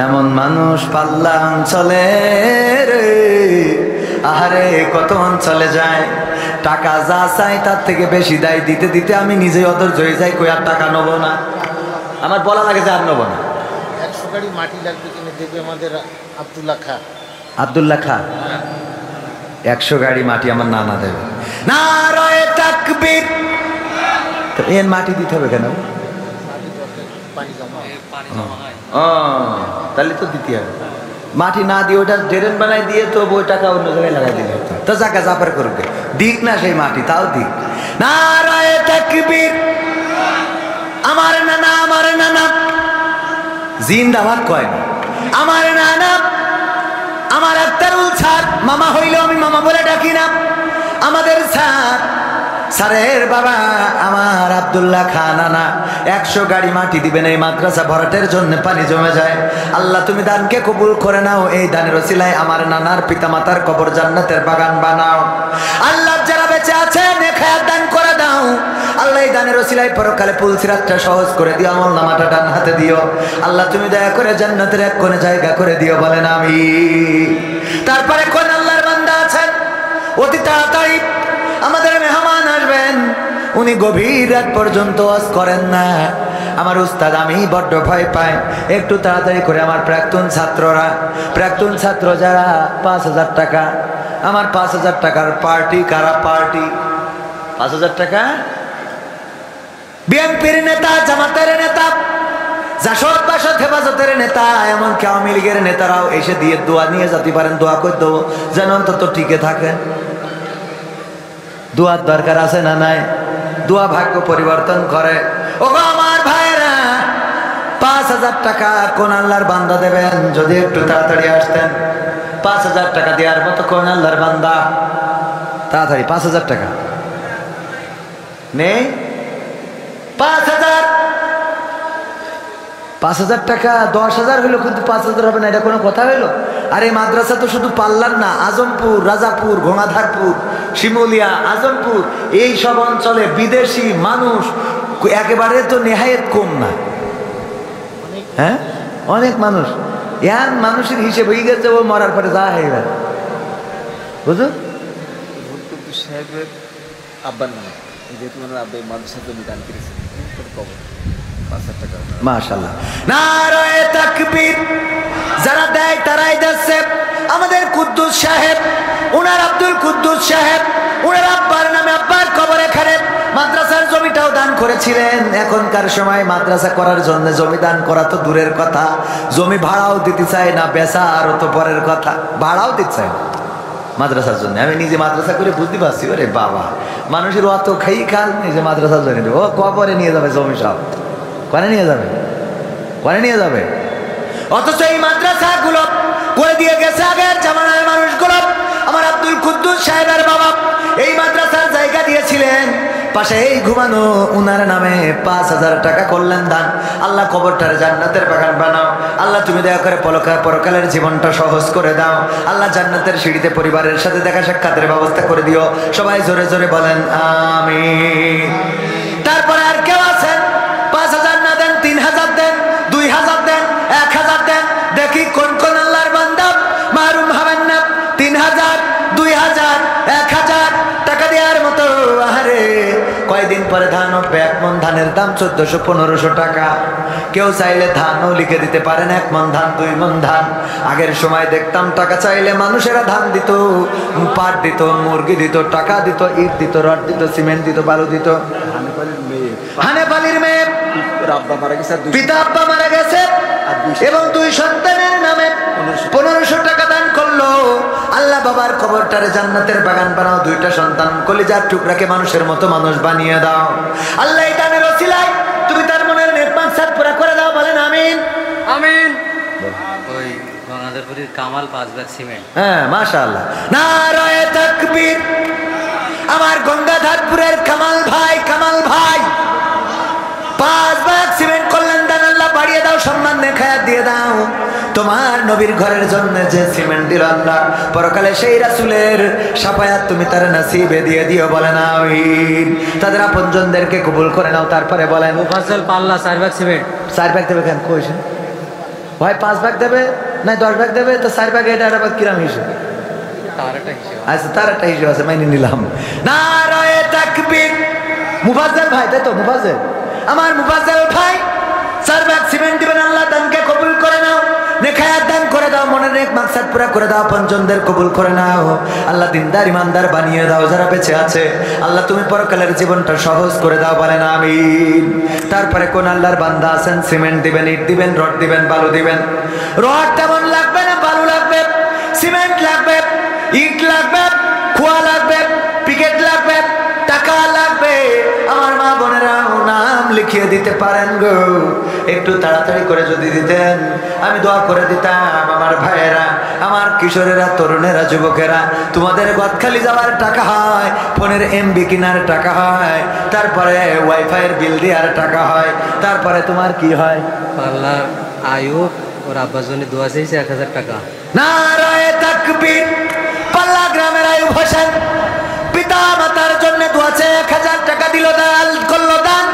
[SPEAKER 2] এমন মানুষ পাল্লা অঞ্চলে রে, আহারে কত অঞ্চলে যায়, টাকা যা চাই তার থেকে বেশি দেয়, দিতে দিতে আমি নিজেই অধৈর্য হয়ে যাই, কই আর টাকা নেবো না, আমার বলা লাগে যে আর নেবো না।
[SPEAKER 4] 100 গাড়ি মাটি লাগবে কিনে দেবে আমাদের আব্দুল্লাহ খা।
[SPEAKER 2] আব্দুল্লাহ খা 100 গাড়ি মাটি আমার নানা দেবে। নারায়ে তাকবীর। তো এর মাটি দিতে হবে কেন?
[SPEAKER 4] পানি জমা
[SPEAKER 2] ও তাহলে তো দিতে হবে। মাটি না দিয়ে ওটা ড্রেন বানাই দিয়ে তো ওই টাকা অন্য জায়গায় লাগাই দিলে হতো। তো জায়গা জাপার করবে, দিক না সেই মাটি, তাও দিক। নারায়ে তাকবীর। আমার নানা জিন্দাবাদ কয় না, আমার নানা, আমার আক্তারুল স্যার, মামা হইলেও আমি মামা বলে ডাকি না, আমাদের স্যার, স্যারের বাবা আমার আব্দুল্লাহ খান নানা 100 গাড়ি মাটি দিবেন এই মাদ্রাসা ভরাটের জন্য, পানি জমে যায়। আল্লাহ তুমি দানকে কবুল করে নাও, এই দানের ওসিলায় আমার নানার পিতামাতার কবর জান্নাতের বাগান বানাও। আল্লাহ যারা বেঁচে আছেন নেখায়াত দান করে দাও। আল্লাহ এই দানের ওসিলায় পরকালে পুলসিরাতটা সহজ করে দিও, আমল নামাটা ডান হাতে দিও। আল্লাহ তুমি দয়া করে জান্নাতের এক কোণে জায়গা করে দিও, বলেন আমিন। তারপরে কোন আল্লাহর বান্দা আছেন অতি তাড়াতাড়ি আমাদের মেহমান আসবেন, উনি গভীর রাত পর্যন্ত ওয়াজ করেন না। আমার উস্তাদ আমি বড্ড ভয় পাই, একটু তাড়াতাড়ি করে আমার প্রাক্তন ছাত্র যারা 5,000 টাকা, আমার 5,000 টাকার পার্টি, কারা পার্টি 5,000 টাকা? বিএনপির নেতা, জামাতের নেতা, জাসদ বাসদ হেফাজতের নেতা, এমনকি আওয়ামী লীগের নেতারাও এসে দিয়ে দোয়া নিয়ে যেতে পারেন, দোয়া করে দেবো যেন অন্তত টিকে থাকে। দোয়ার দরকার আছে না নাই? দোয়া ভাগ্য পরিবর্তন করে। ও আমার ভাইরা, 5,000 টাকা কোন আল্লাহর বান্দা দেবেন? যদি একটু তাড়াতাড়ি আসতেন। 5,000 টাকা দেওয়ার মতো কোন আল্লাহর বান্দা? তাড়াতাড়ি 5,000 টাকা নেই? 5,000 টাকা 10,000 হইলো, কিন্তু 5,000 হবে না, এটা কোনো কথা হইলো? আর এই মাদ্রাসা তো শুধু পাল্লার না, আজমপুর, রাজাপুর, গঙ্গাধারপুর, শিমুলিয়া, আজমপুর, এই সব অঞ্চলে বিদেশি মানুষ একেবারে তো নেহায়েত কম না। হ্যাঁ, অনেক মানুষ, এমন মানুষের হিসেবে হয়ে গেছে ও মরার পরে যা হয়ে গেল, বুঝো?
[SPEAKER 5] সাহেবের আব্বার নামে, যেহেতু ওনার আব্বা মাদ্রাসা জমি দান করেছে, কবর 5,000 টাকা।
[SPEAKER 2] মাশাআল্লাহ, নারায়ে তাকবীর। যারা দেয় তারাই যাচ্ছে। আমাদের কুদ্দুস সাহেব, ওনার আব্দুল কুদ্দুস সাহেব, ওনার আব্বার নামে, আব্বার কবর এখানে মাদ্রাসার জমিটাও দান করেছিলেন। এখনকার সময় মাদ্রাসা করার জন্য জমি দান করা তো দূরের কথা, জমি ভাড়াও দিতে চায় না, বেচা আরো তো পরের কথা, ভাড়াও দিতে চায় না মাদ্রাসার জন্য। আমি নিজে মাদ্রাসা করে বুঝতে পারছি, ওরে বাবা, মানুষের অত খাই খাল, নিজে মাদ্রাসার জন্য দেবো, ও কবরে নিয়ে যাবে জমি, সব করে নিয়ে যাবে। অথচ এই মাদ্রাসাগুলো করে দিয়ে গেছে আগের জামানার মানুষগুলো। আমার আব্দুল কুদ্দুস সাহেবের বাবা এই মাদ্রাসার জায়গা দিয়েছিলেন, পাশে এই ঘুমানো উনার নামে 5,000 টাকা করলেন দান। আল্লাহ কবরটার জান্নাতের বাগান বানাও। আল্লাহ তুমি দয়া করে পরকালের জীবনটা সহজ করে দাও। আল্লাহ জান্নাতের সিঁড়িতে পরিবারের সাথে দেখা সাক্ষাতের ব্যবস্থা করে দিও। সবাই জোরে জোরে বলেন আমিন। তারপরে আর কেউ আছেন 5,000 না দেন, 3,000 দেন, 2,000 দেন, 1,000 দেন, দেখি কোন কোন আল্লাহর বান্দা মারুম হবেন না। 3,000, 2,000, 1,000 টাকা দেওয়ার মতো। আরে কয়দিন পরে ধান উঠবে, 1 মণ ধানের দাম 1400-1500 টাকা। কেউ চাইলে ধানও লিখে দিতে পারেন, 1 মণ ধান, 2 মণ ধান। আগের সময় দেখতাম টাকা চাইলে মানুষেরা ধান দিত, পাট দিত, মুরগি দিত, টাকা দিত, ইট দিত, রড দিত, সিমেন্ট দিত, বালু দিত। হানেপালির মেয়ে, পিতা আব্বা মারা গেছে এবং 2 সন্তানের নামে 1500 টাকা দান করলো। আল্লাহ বাবার কবরটারে জান্নাতের বাগান বানাও। 2টা সন্তান কলিজার টুকরাকে মানুষের মতো মানুষ বানিয়ে দাও। আল্লাহ এই দানের ওসিলায় তুমি তার মনের নেক মাকসাদ পুরা করে দাও, বলেন আমিন।
[SPEAKER 3] আমিন। ওই গঙ্গাধরপুরের কামাল 5 ব্যাগ সিমেন্ট।
[SPEAKER 2] হ্যাঁ, মাশাআল্লাহ, নারায়ে তাকবীর। আমার গঙ্গাধরপুরের কামাল ভাই 5 ব্যাগ সিমেন্ট করলেন দান। আল্লাহ বাড়িয়ে দাও, সম্মান দেখায় দিয়ে দাও। তোমার নবীর ঘরের জন্য যে সিমেন্ট দিল আল্লাহ, পরকালে সেই রাসূলের শাফায়াত তুমি তার নসিবে দিয়ে দিও, বলেন আমিন। তাদের আপনজনদেরকে কবুল করে নাও। তারপরে বলেন
[SPEAKER 3] মুফাজ্জল পাল্লা 4 ব্যাগ সিমেন্ট।
[SPEAKER 2] 4 ব্যাগ দেবে কেন কইছেন ভাই? 5 ব্যাগ দেবে না 10 ব্যাগ দেবে? তো 4 ব্যাগ, এটা আবার কিরাম হিসেবে?
[SPEAKER 3] তার একটা হিসাব।
[SPEAKER 2] আচ্ছা, তার একটা হিসেব আছে, মাইনে নিলাম। নারায়ে তাকবীর। মুফাজ্জল ভাই, তাই তো? মুফাজ্জল, আমার মুফাজ্জল ভাই 4 ব্যাগ সিমেন্ট দিবেন। আল্লাহ দানকে কবুল করে নাও, নেখায়াত দান করে দাও, মনের নেক মাকসাদ পুরা করে দাও, পঞ্চমদের কবুল করে নাও। আল্লাহ দিনদার ইমানদার বানিয়ে দাও যারা বেঁচে আছে। আল্লাহ তুমি পরকালের জীবনটা সহজ করে দাও, বলেন আমিন। তারপরে কোন আল্লাহর বান্দা আছেন সিমেন্ট দিবেন, ইট দিবেন, রড দিবেন, বালু দিবেন? রড তেমন লাগবে না, বালু লাগবে, সিমেন্ট লাগবে, ইট লাগবে, খোয়া লাগবে, পিকেট লাগবে, টাকা লাগবে। আমার মা বোনেরাও নাম লিখিয়ে দিতে পারেন গো, একটু তাড়াতাড়ি করে যদি দিতেন আমি দোয়া করে দিতাম। আমার ভাইয়েরা, আমার কিশোরেরা, তরুণেরা, যুবকেরা, তোমাদের গদখালি যাওয়ার টাকা হয়, ফোনের এমবি কেনার টাকা হয়, তারপরে ওয়াইফাইয়ের বিল দেওয়ার টাকা হয়, তারপরে তোমার কি হয়?
[SPEAKER 3] পাল্লার আয়ুব ওর আব্বার জন্য দোয়া চেয়েছে 1,000 টাকা।
[SPEAKER 2] নারায়ে তাকবীর। পাল্লা গ্রামের আয়ুব হোসেন পিতা মাতার জন্য দোয়া চেয়ে 1,000 টাকা দিল, দান করলো দান।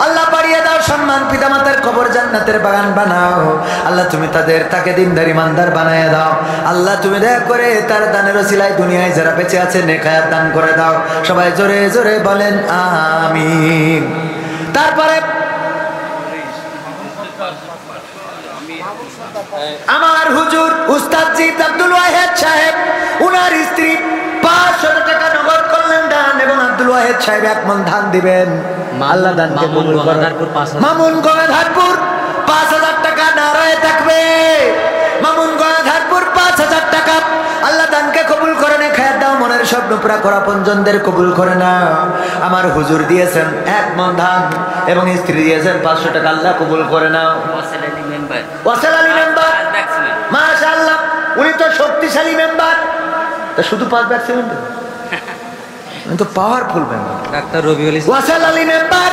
[SPEAKER 2] আল্লাহ বাড়িয়ে দাও, সম্মান পিতামাতার কবর জান্নাতের বাগান বানাও আল্লাহ তুমি তাকে দিনদার ইমানদার বানায় দাও আল্লাহ তুমি দয়া করে তার দানের ওসিলায় দুনিয়ায় যারা বেঁচে আছে নেক হায়াত দান করে দাও সবাই জোরে জোরে বলেন আমিন। তারপরে আমার হুজুর উস্তাদ জিদ আব্দুল ওয়াহেদ সাহেব উনার স্ত্রী 500 টাকা নগদ করলেন দান এবং আব্দুল ওয়াহেদ সাহেব 1 মণ ধান দিবেন আল্লাহ দানকে কবুল করুন। মামুন গঙ্গাধারপুর 5000 টাকা নারায়ে থাকবে মামুন গঙ্গাধারপুর 5000 টাকা আল্লাহ দানকে কবুল করে নে খায়াত দাও মনের স্বপ্ন পুরা করা পঞ্জনদের কবুল করে না। আমার হুজুর দিয়েছেন 1 মণ ধান এবং স্ত্রী দিয়েছেন 500 টাকা আল্লাহ কবুল করে নাও। ওয়াসেল আলী মেম্বার মাশাআল্লাহ উনি তো শক্তিশালী মেম্বার তা শুধু 5 ব্যাগ সিমেন্ট উনি তো powerful member
[SPEAKER 3] doctor Rabiul Islam
[SPEAKER 2] Wasel Ali member